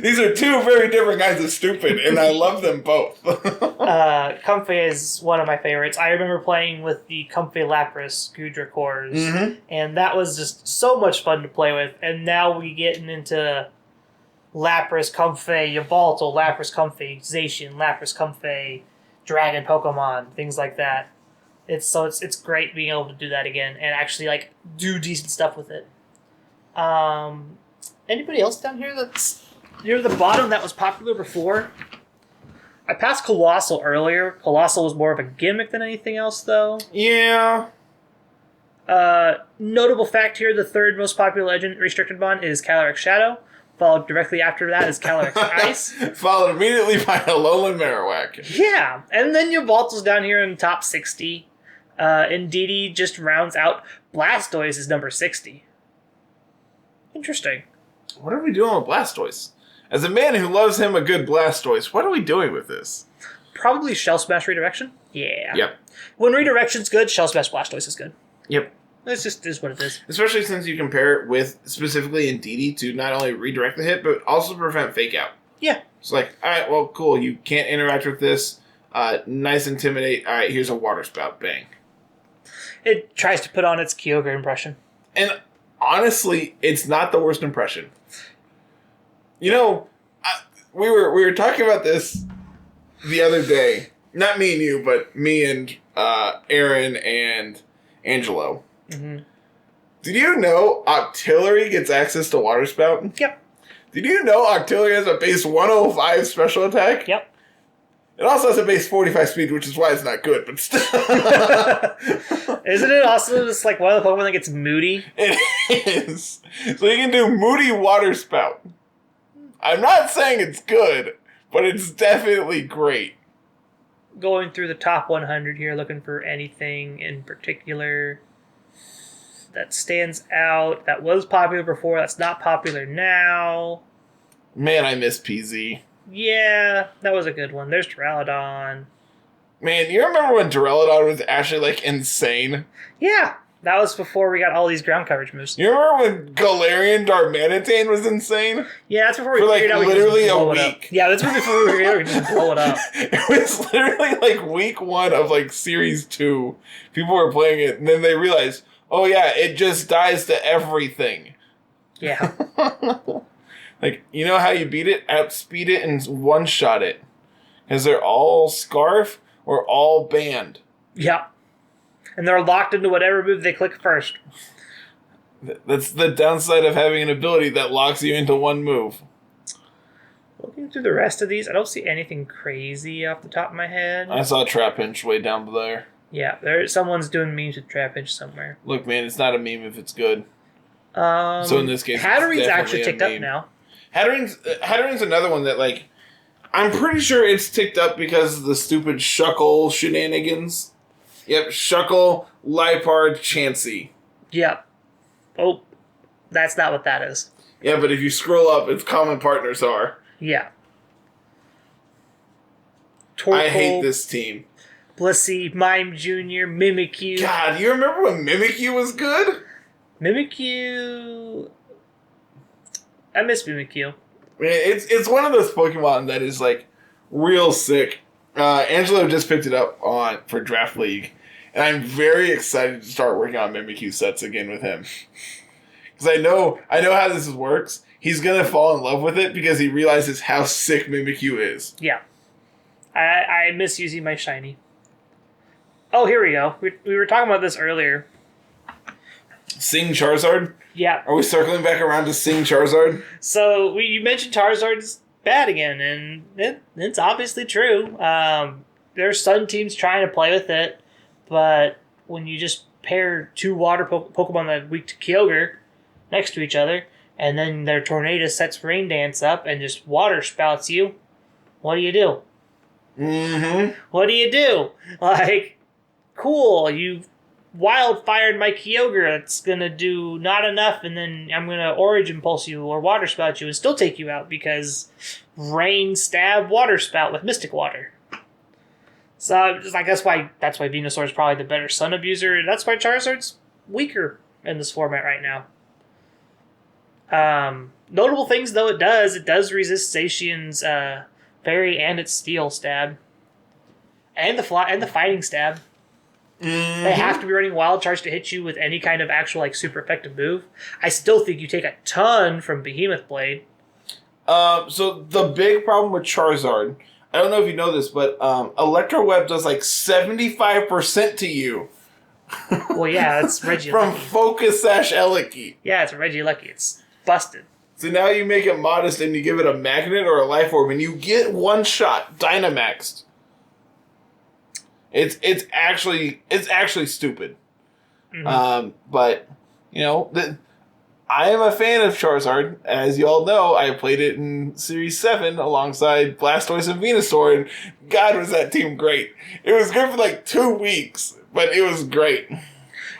These are two very different kinds of stupid, and I love them both. Comfey is one of my favorites. I remember playing with the Comfey Lapras Gudra cores, and that was just so much fun to play with. And now we getting into Lapras, Comfey, Yveltal, Lapras, Comfey, Zacian, Lapras, Comfey, Dragon Pokemon, things like that. It's great being able to do that again and actually like do decent stuff with it. Anybody else down here that's near the bottom that was popular before? I passed Colossal earlier. Colossal was more of a gimmick than anything else, though. Yeah. Notable fact here: the third most popular Legend restricted bond is Calyrex Shadow. Followed directly after that is Calyrex Ice. Followed immediately by Alolan Marowak. Yeah, and then Yveltal's down here in the top 60. Indeedee just rounds out Blastoise is number 60. Interesting. What are we doing with Blastoise? As a man who loves him a good Blastoise, what are we doing with this? Probably Shell Smash Redirection. Yeah. Yep. When Redirection's good, Shell Smash Blastoise is good. Yep. It just is what it is. Especially since you compare it with, specifically Indeedee, to not only redirect the hit, but also prevent fake out. Yeah. It's like, alright, well, cool, you can't interact with this. Nice Intimidate. Alright, here's a Water Spout. Bang. It tries to put on its Kyogre impression. And honestly, it's not the worst impression. You know, we were talking about this the other day. Not me and you, but me and Aaron and Angelo. Mm-hmm. Did you know Octillery gets access to Water Spout? Yep. Did you know Octillery has a base 105 special attack? Yep. It also has a base 45 speed, which is why it's not good, but still. Isn't it also just like one of the Pokemon that gets moody? It is. So you can do Moody Water Spout. I'm not saying it's good, but it's definitely great. Going through the top 100 here, looking for anything in particular that stands out, that was popular before, that's not popular now. Man, I miss PZ. Yeah, that was a good one. There's Duraludon. Man, you remember when Duraludon was actually, like, insane? Yeah, that was before we got all these ground coverage moves. You remember when Galarian Darmanitan was insane? Yeah, that's before we figured out we could literally just blow a it week. Up. Yeah, that's before we figured out we could just blow it up. It was literally, like, week 1 of, like, Series 2. People were playing it, and then they realized, oh, yeah, it just dies to everything. Yeah. Like, you know how you beat it? Outspeed it and one-shot it. Because they're all Scarf or all banned. Yeah. And they're locked into whatever move they click first. That's the downside of having an ability that locks you into one move. Looking through the rest of these, I don't see anything crazy off the top of my head. I saw Trapinch way down there. Yeah, someone's doing memes with Trapinch somewhere. Look, man, it's not a meme if it's good. So in this case, Hattering's actually ticked up now. Hattering's another one that, like, I'm pretty sure it's ticked up because of the stupid Shuckle shenanigans. Yep, Shuckle, Liepard, Chansey. Yep. Oh, that's not what that is. Yeah, but if you scroll up, its common partners are. Yeah. Torkoal, I hate this team. Blissey, Mime Jr., Mimikyu. God, you remember when Mimikyu was good? Mimikyu... I miss Mimikyu. Man, it's one of those Pokemon that is, like, real sick. Angelo just picked it up for Draft League, and I'm very excited to start working on Mimikyu sets again with him. Because I know how this works. He's going to fall in love with it because he realizes how sick Mimikyu is. Yeah. I miss using my shiny. Oh, here we go. We were talking about this earlier. Sing Charizard? Yeah. Are we circling back around to Sing Charizard? So, you mentioned Charizard's bad again, and it's obviously true. There's some teams trying to play with it, but when you just pair two water Pokemon that are weak to Kyogre next to each other, and then their Tornado sets Rain Dance up and just water spouts you, what do you do? Mm-hmm. What do you do? Like, cool, you've wildfired my Kyogre. It's going to do not enough, and then I'm going to Origin Pulse you or Water Spout you and still take you out because Rain Stab Water Spout with Mystic Water. So I guess that's why Venusaur is probably the better Sun Abuser. That's why Charizard's weaker in this format right now. Notable things, though, it does resist Zacian's Fairy and its Steel Stab. And the Fighting Stab. Mm-hmm. They have to be running Wild Charge to hit you with any kind of actual super effective move. I still think you take a ton from Behemoth Blade. So the big problem with Charizard, I don't know if you know this, but Electro Web does 75% to you. Well, yeah, it's Regieleki. From Focus Sash Eleki. Yeah, it's a Regieleki. It's busted. So now you make it modest and you give it a Magnet or a Life Orb and you get one shot Dynamaxed. It's actually stupid. Mm-hmm. But I am a fan of Charizard. As you all know, I played it in Series 7 alongside Blastoise and Venusaur, and God, was that team great. It was good for 2 weeks, but it was great.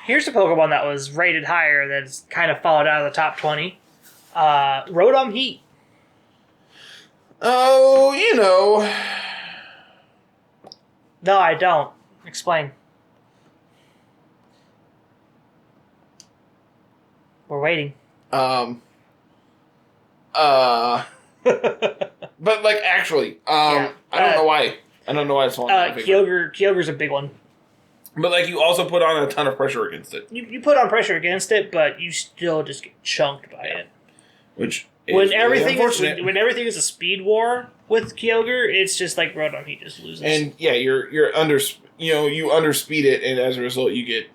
Here's a Pokemon that was rated higher that's kind of fallen out of the top 20. Rotom Heat. Oh, No, I don't. Explain. We're waiting. But actually, yeah. I don't know why. I don't know why it's one. Kyogre's a big one. But you also put on a ton of pressure against it. You put on pressure against it, but you still just get chunked by it. Which when everything is a speed war with Kyogre, it's just like Rotom Heat just loses. And yeah, you underspeed it, and as a result, you get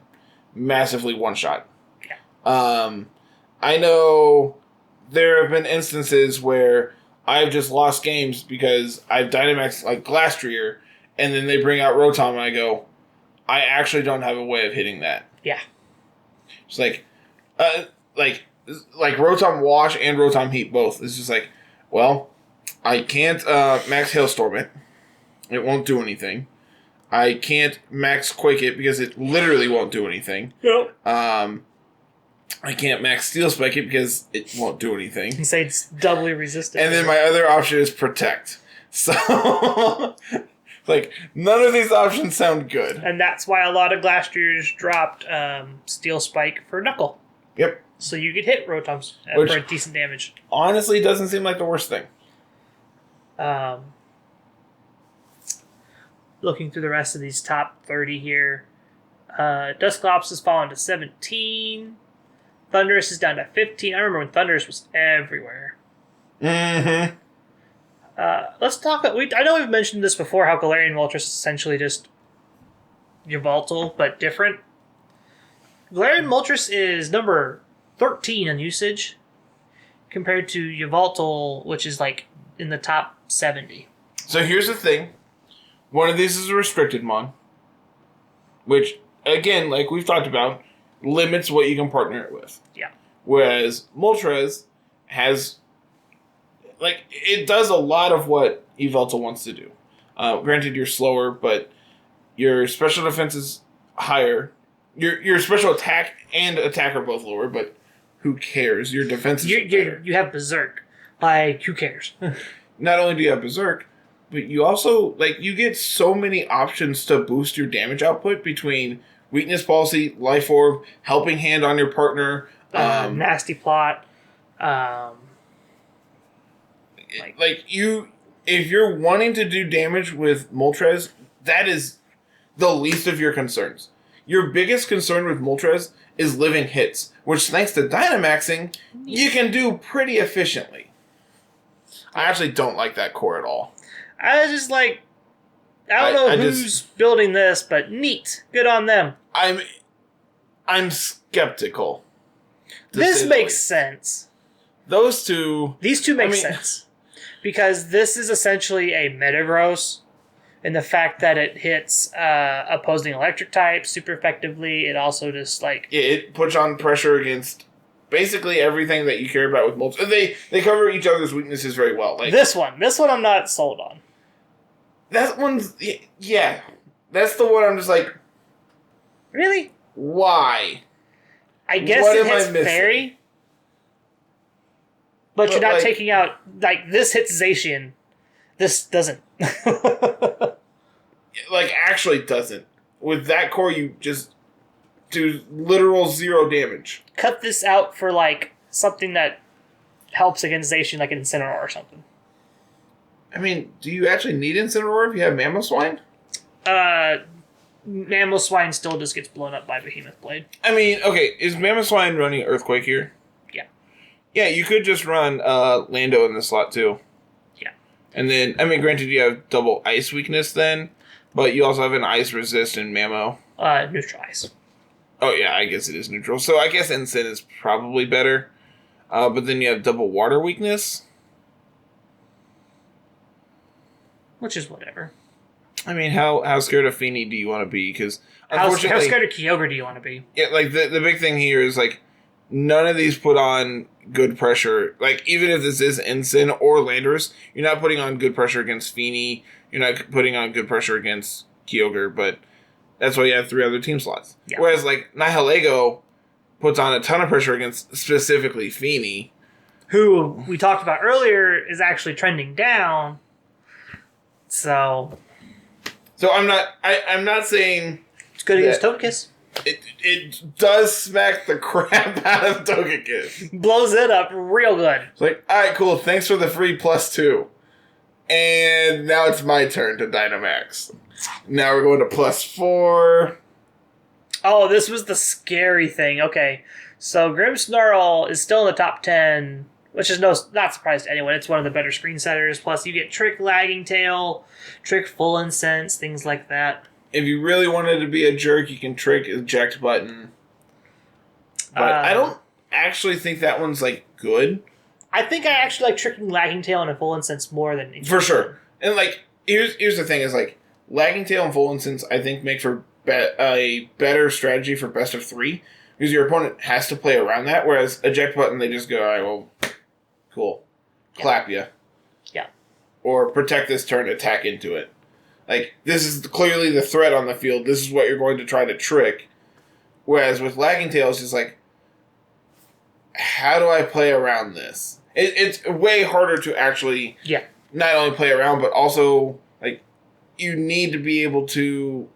massively one shot. Yeah. I know there have been instances where I've just lost games because I've Dynamaxed Glastrier, and then they bring out Rotom, and I go, I actually don't have a way of hitting that. Yeah. It's like Rotom Wash and Rotom Heat both. It's just well, I can't max Hailstorm it. It won't do anything. I can't max Quake it because it literally won't do anything. Yep. I can't max Steel Spike it because it won't do anything. You say it's doubly resistant. And then my other option is Protect. So, none of these options sound good. And that's why a lot of Glastriers dropped Steel Spike for Knuckle. Yep. So you could hit Rotoms for a decent damage. Honestly, doesn't seem like the worst thing. Looking through the rest of these top 30 here, Dusclops has fallen to 17. Thundurus is down to 15. I remember when Thundurus was everywhere. Mm-hmm. Let's talk. I know we've mentioned this before, how Galarian Moltres is essentially just Yveltal, but different. Galarian Moltres is number 13 in usage, compared to Yveltal, which is in the top 70. So here's the thing. One of these is a restricted mon, which, again, like we've talked about, limits what you can partner it with. Yeah. Whereas Moltres has, it does a lot of what Yveltal wants to do. Granted, you're slower, but your special defense is higher. Your special attack and attack are both lower, but who cares? Your defense is better. You have Berserk. Who cares? Not only do you have Berserk, but you also, you get so many options to boost your damage output between Weakness Policy, Life Orb, Helping Hand on your partner. Nasty Plot. If you're wanting to do damage with Moltres, that is the least of your concerns. Your biggest concern with Moltres is living hits, which thanks to Dynamaxing, you can do pretty efficiently. I actually don't like that core at all. I was just I don't know who's building this, but neat. Good on them. I'm skeptical. This makes sense. These two make sense. Because this is essentially a Metagross in the fact that it hits opposing electric types super effectively. It also just it puts on pressure against basically everything that you care about with multiple. They cover each other's weaknesses very well. Like this one I'm not sold on. That one's that's the one I'm just like, really? Why? I guess it hits Fairy, but you're not taking out this hits Zacian. This doesn't. Actually doesn't. With that core, you just do literal 0 damage. Cut this out for something that helps against Zacian, like an Incineroar or something. I mean, do you actually need Incineroar if you have Mamoswine? Mamoswine still just gets blown up by Behemoth Blade. I mean, okay, is Mamoswine running Earthquake here? Yeah. Yeah, you could just run Lando in the slot too. Yeah. And then, I mean, granted, you have double Ice weakness then, but you also have an Ice resist in Mamo. Neutral Ice. Oh, yeah, I guess it is neutral. So I guess Incin is probably better. But then you have double Water weakness. Which is whatever. I mean, how scared of Fini do you want to be? Because how scared of Kyogre do you want to be? Yeah, the big thing here is none of these put on good pressure. Even if this is Incin or Landorus, you're not putting on good pressure against Fini. You're not putting on good pressure against Kyogre, but that's why you have 3 other team slots. Yeah. Whereas Nihilego puts on a ton of pressure against specifically Fini, who we talked about earlier is actually trending down. So I'm not saying it's good against Togekiss. It does smack the crap out of Togekiss. Blows it up real good. It's alright, cool, thanks for the free +2. And now it's my turn to Dynamax. Now we're going to +4. Oh, this was the scary thing. Okay, so Grimmsnarl is still in the top 10, which is not surprise to anyone. It's one of the better screen setters. Plus, you get Trick Lagging Tail, Trick Full Incense, things like that. If you really wanted to be a jerk, you can Trick Eject Button. But I don't actually think that one's good. I think I actually like tricking Lagging Tail and a Full Incense more than... For sure. And here's the thing is Lagging Tail and Full Incense I think make for a better strategy for best of 3. Because your opponent has to play around that, whereas Eject Button, they just go, alright, well, cool. Clap ya. Yeah. Or protect this turn, attack into it. This is clearly the threat on the field. This is what you're going to try to trick. Whereas with Lagging Tail, it's just how do I play around this? It's way harder to actually not only play around, but also, you need to be able to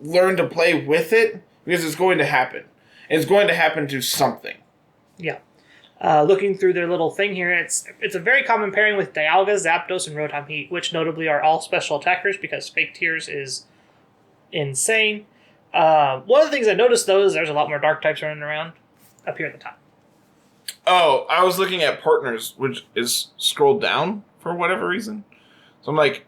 learn to play with it, because it's going to happen. It's going to happen to something. Yeah. Looking through their little thing here, it's a very common pairing with Dialga, Zapdos, and Rotom Heat, which notably are all special attackers because Fake Tears is insane. One of the things I noticed, though, is there's a lot more Dark types running around up here at the top. Oh, I was looking at Partners, which is scrolled down for whatever reason. So I'm like,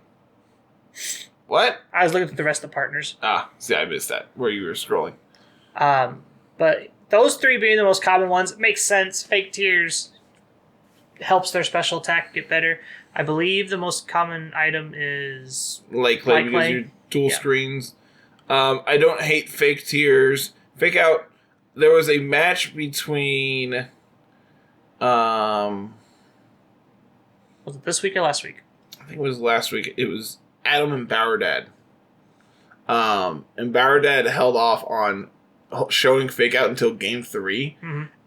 what? I was looking at the rest of the Partners. See, I missed that, where you were scrolling. But those 3 being the most common ones, it makes sense. Fake Tears helps their special attack get better. I believe the most common item is Light Clay, because you dual screens. I don't hate Fake Tears. Fake Out, there was a match between... was it this week or last week? I think it was last week. It was Adam and Bauerdad. And Bauerdad held off on showing Fake Out until game 3,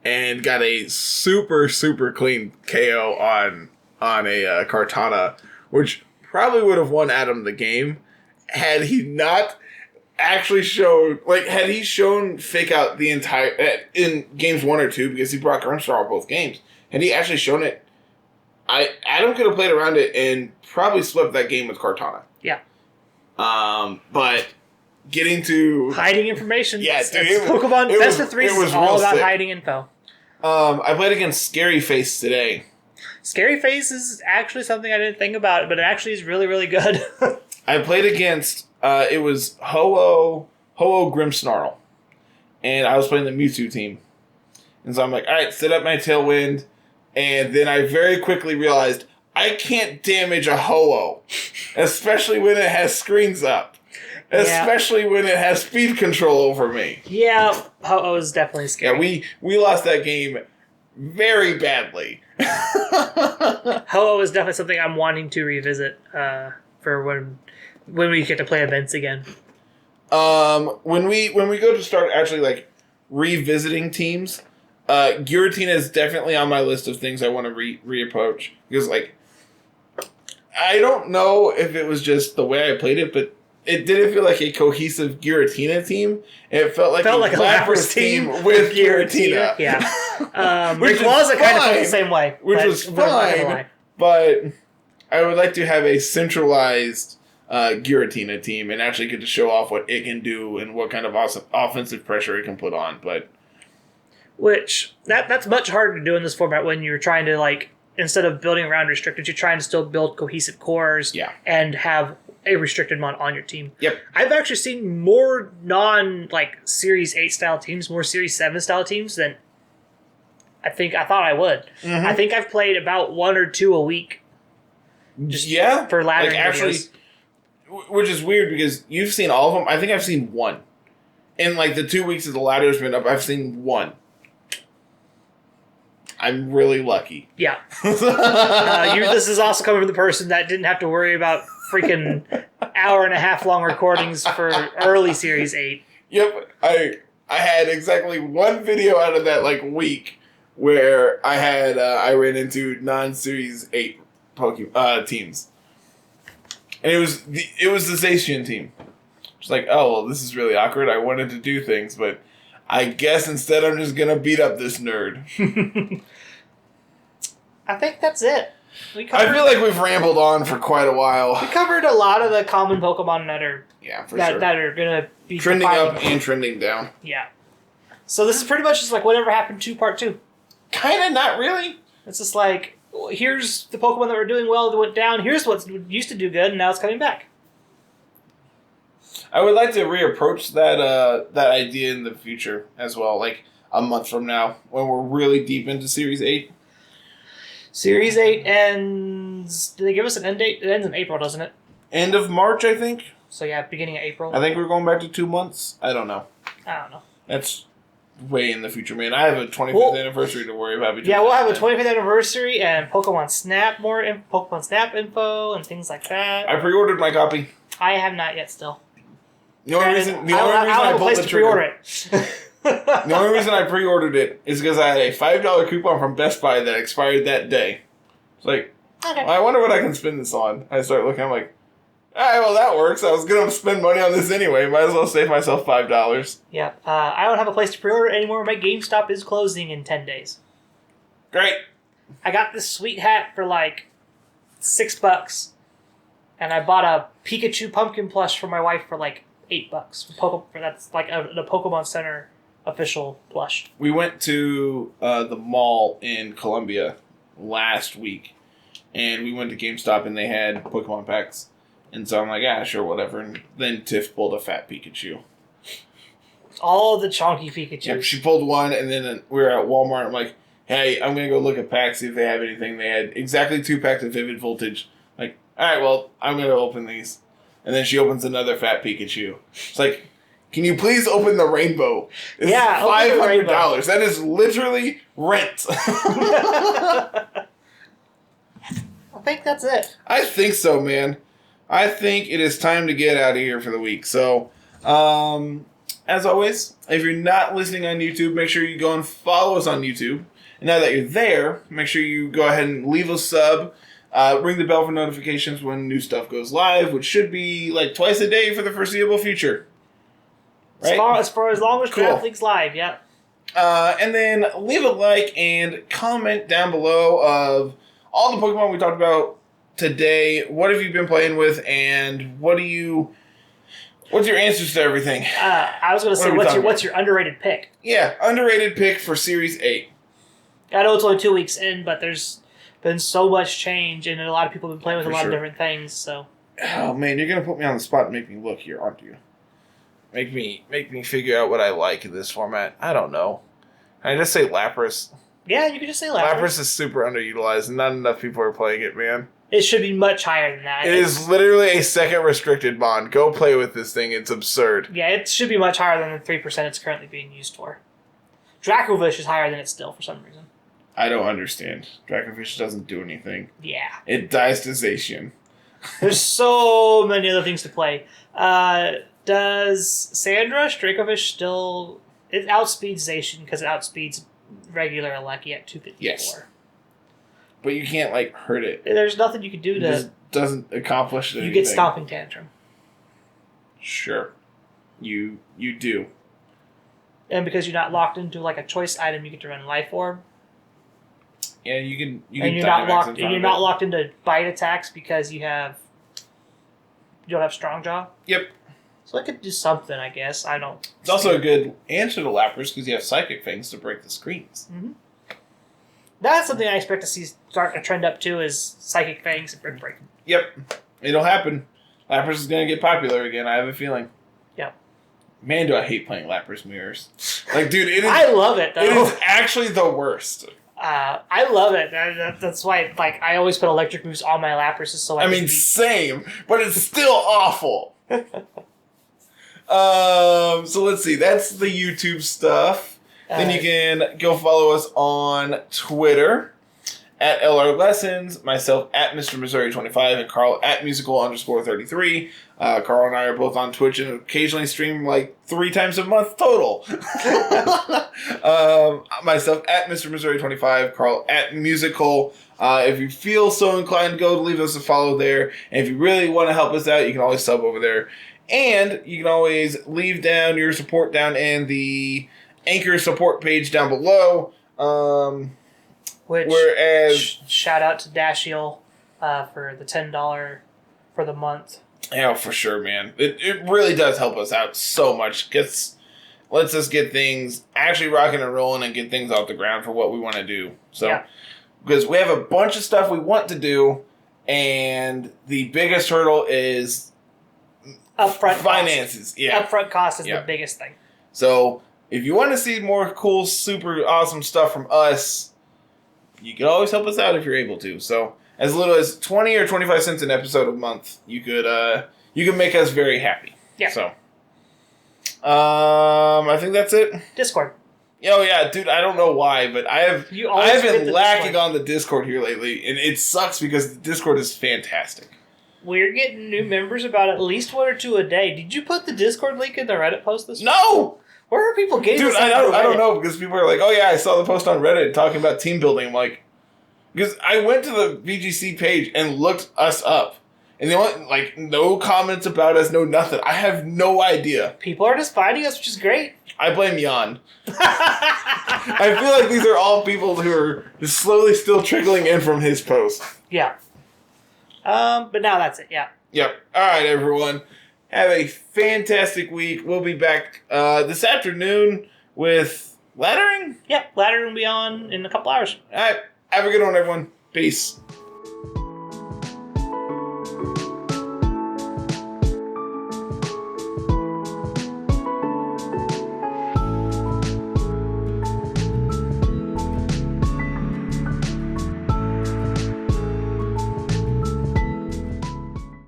and got a super, super clean KO on a Kartana, which probably would have won Adam the game had he not actually shown, had he shown Fake Out the entire, in games 1 or 2, because he brought Grimmsnarl both games, had he actually shown it, Adam could have played around it and probably swept that game with Kartana. Yeah. But getting to hiding information. Yeah, dude, Pokemon Best of 3 is all about hiding info. I played against Scary Face today. Scary Face is actually something I didn't think about, but it actually is really, really good. I played against it was Ho-Oh Grimmsnarl. and I was playing the Mewtwo team. And so I'm like, all right, set up my Tailwind. And then I very quickly realized I can't damage a Ho-Oh, especially when it has screens up. Especially when it has speed control over me. Yeah, Ho-Oh is definitely scary. Yeah, we lost that game very badly. Ho-Oh is definitely something I'm wanting to revisit for when we get to play events again. When we go to start actually like revisiting teams, Giratina is definitely on my list of things I want to reapproach because like I don't know if it was just the way I played it, but it didn't feel like a cohesive Giratina team. It felt like a Lapras team with Giratina. Yeah. Rayquaza kind of felt the same way. Which was fine, but I would like to have a centralized Giratina team and actually get to show off what it can do and what kind of awesome offensive pressure it can put on. But which, that's much harder to do in this format when you're trying to, like, instead of building around restricted, you're trying to still build cohesive cores and have a restricted mon on your team. Yep. I've actually seen more Series 8 style teams, more Series 7 style teams than I thought I would. Mm-hmm. I think I've played about 1 or 2 a week. For laddering videos. Which is weird because you've seen all of them. I think I've seen 1. In like the 2 weeks that the ladder's been up, I've seen 1. I'm really lucky. Yeah. This is also coming from the person that didn't have to worry about freaking hour and a half long recordings for early Series 8. Yep. I had exactly 1 video out of that like week where I ran into non-Series 8 Pokemon teams. And it was the Zacian team. It's like, oh, well, this is really awkward. I wanted to do things, but I guess instead I'm just going to beat up this nerd. I think that's it. I feel like we've rambled on for quite a while. We covered a lot of the common Pokemon that are that are going to be trending up and trending down. Yeah. So this is pretty much just like whatever happened to Part 2. Kind of, not really. It's just like, here's the Pokemon that were doing well that went down. Here's what used to do good, and now it's coming back. I would like to reapproach that idea in the future as well, like a month from now, when we're really deep into Series 8. Series 8 ends... Did they give us an end date? It ends in April, doesn't it? End of March, I think. So yeah, beginning of April. I think we're going back to 2 months. I don't know. That's way in the future, man. I have a 25th anniversary to worry about. Yeah, we'll have a 25th anniversary and Pokemon Snap Pokemon Snap info and things like that. I pre-ordered my copy. I have not yet still. The only reason I pulled the trigger. The only reason I pre-ordered it is because I had a $5 coupon from Best Buy that expired that day. It's like, okay. Well, I wonder what I can spend this on. I start looking, I'm like, all right, well, that works. I was going to spend money on this anyway. Might as well save myself $5. Yeah. I don't have a place to pre-order it anymore. My GameStop is closing in 10 days. Great. I got this sweet hat for like $6. And I bought a Pikachu pumpkin plush for my wife for like $8. That's like the Pokemon Center official plush. We went to the mall in Columbia last week. And we went to GameStop and they had Pokemon packs. And so I'm like, sure, whatever. And then Tiff pulled a fat Pikachu. All the chunky Pikachu. Yep, she pulled one, and then we were at Walmart. I'm like, hey, I'm going to go look at packs, see if they have anything. They had exactly 2 packs of Vivid Voltage. Like, all right, well, I'm going to open these. And then she opens another fat Pikachu. It's like, can you please open the rainbow? It's $500. That is literally rent. I think that's it. I think so, man. I think it is time to get out of here for the week. So, as always, if you're not listening on YouTube, make sure you go and follow us on YouTube. And now that you're there, make sure you go ahead and leave a sub. Ring the bell for notifications when new stuff goes live, which should be like twice a day for the foreseeable future. Right? As long as Draft League's live, yeah. And then leave a like and comment down below of all the Pokemon we talked about today. What have you been playing with, and what's your answers to everything? I was going to say, what's your underrated pick? Yeah, underrated pick for Series 8. I know it's only 2 weeks in, but there's been so much change, and a lot of people have been playing with a lot of different things. So, oh man, you're going to put me on the spot and make me look here, aren't you? Make me figure out what I like in this format. I don't know. Can I just say Lapras? Yeah, you could just say Lapras. Lapras is super underutilized, and not enough people are playing it, man. It should be much higher than that. It is literally a second restricted bond. Go play with this thing. It's absurd. Yeah, it should be much higher than the 3% it's currently being used for. Dracovish is higher than it still for some reason. I don't understand. Dracovish doesn't do anything. Yeah. It dies to Zacian. There's so many other things to play. Does Sandrush, Dracovish still... It outspeeds Zacian because it outspeeds regular Alecki at 254. Yes. But you can't, like, hurt it. There's nothing you can do It to... just doesn't accomplish anything. You get Stomping Tantrum. Sure. You do. And because you're not locked into, like, a choice item, you get to run Life Orb. Yeah, you can and you're not locked. And you're not locked into bite attacks because you don't have Strong Jaw. Yep. So I could do something, I guess. I don't. It's also a good answer to Lapras because you have Psychic Fangs to break the screens. Mm-hmm. That's something I expect to see start a trend up to is Psychic Fangs and Brick Break. Yep, it'll happen. Lapras is gonna get popular again. I have a feeling. Yep. Man, do I hate playing Lapras mirrors. Like, dude, it is. I love it though. It is actually the worst. I love it. That's why, like, I always put electric moves on my Lapras, so I mean, same, but it's still awful. So let's see. That's the YouTube stuff. Then you can go follow us on Twitter at LR Lessons, myself at Mr. Missouri 25, and Carl at musical_33. Carl and I are both on Twitch and occasionally stream like 3 times a month total. Myself at Mr. Missouri 25, Carl at musical. If you feel so inclined, go leave us a follow there. And if you really want to help us out, you can always sub over there. And you can always leave down your support down in the Anchor support page down below. Shout out to Dashiell for the $10 for the month. Yeah, for sure, man. It really does help us out so much. Lets us get things actually rocking and rolling and get things off the ground for what we want to do. So, because we have a bunch of stuff we want to do, and the biggest hurdle is upfront finances. Cost. Yeah, upfront cost is the biggest thing. So, if you want to see more cool, super awesome stuff from us, you can always help us out if you're able to. So, as little as 20 or 25 cents an episode a month, you can make us very happy. Yeah. So, I think that's it. Discord. Oh yeah, dude, I don't know why, but I've been lacking on the Discord here lately, and it sucks because the Discord is fantastic. We're getting new members about at least 1 or 2 a day. Did you put the Discord link in the Reddit post this week? No! Where are people getting this? Dude, I don't know, because people are like, oh yeah, I saw the post on Reddit talking about team building. I'm like, because I went to the VGC page and looked us up, and they want, like, no comments about us, no nothing. I have no idea. People are just finding us, which is great. I blame Jan. I feel like these are all people who are just slowly still trickling in from his post. Yeah. But now that's it, yeah. Yep. All right, everyone. Have a fantastic week. We'll be back this afternoon with laddering. Yep, laddering will be on in a couple hours. All right. Have a good one, everyone. Peace.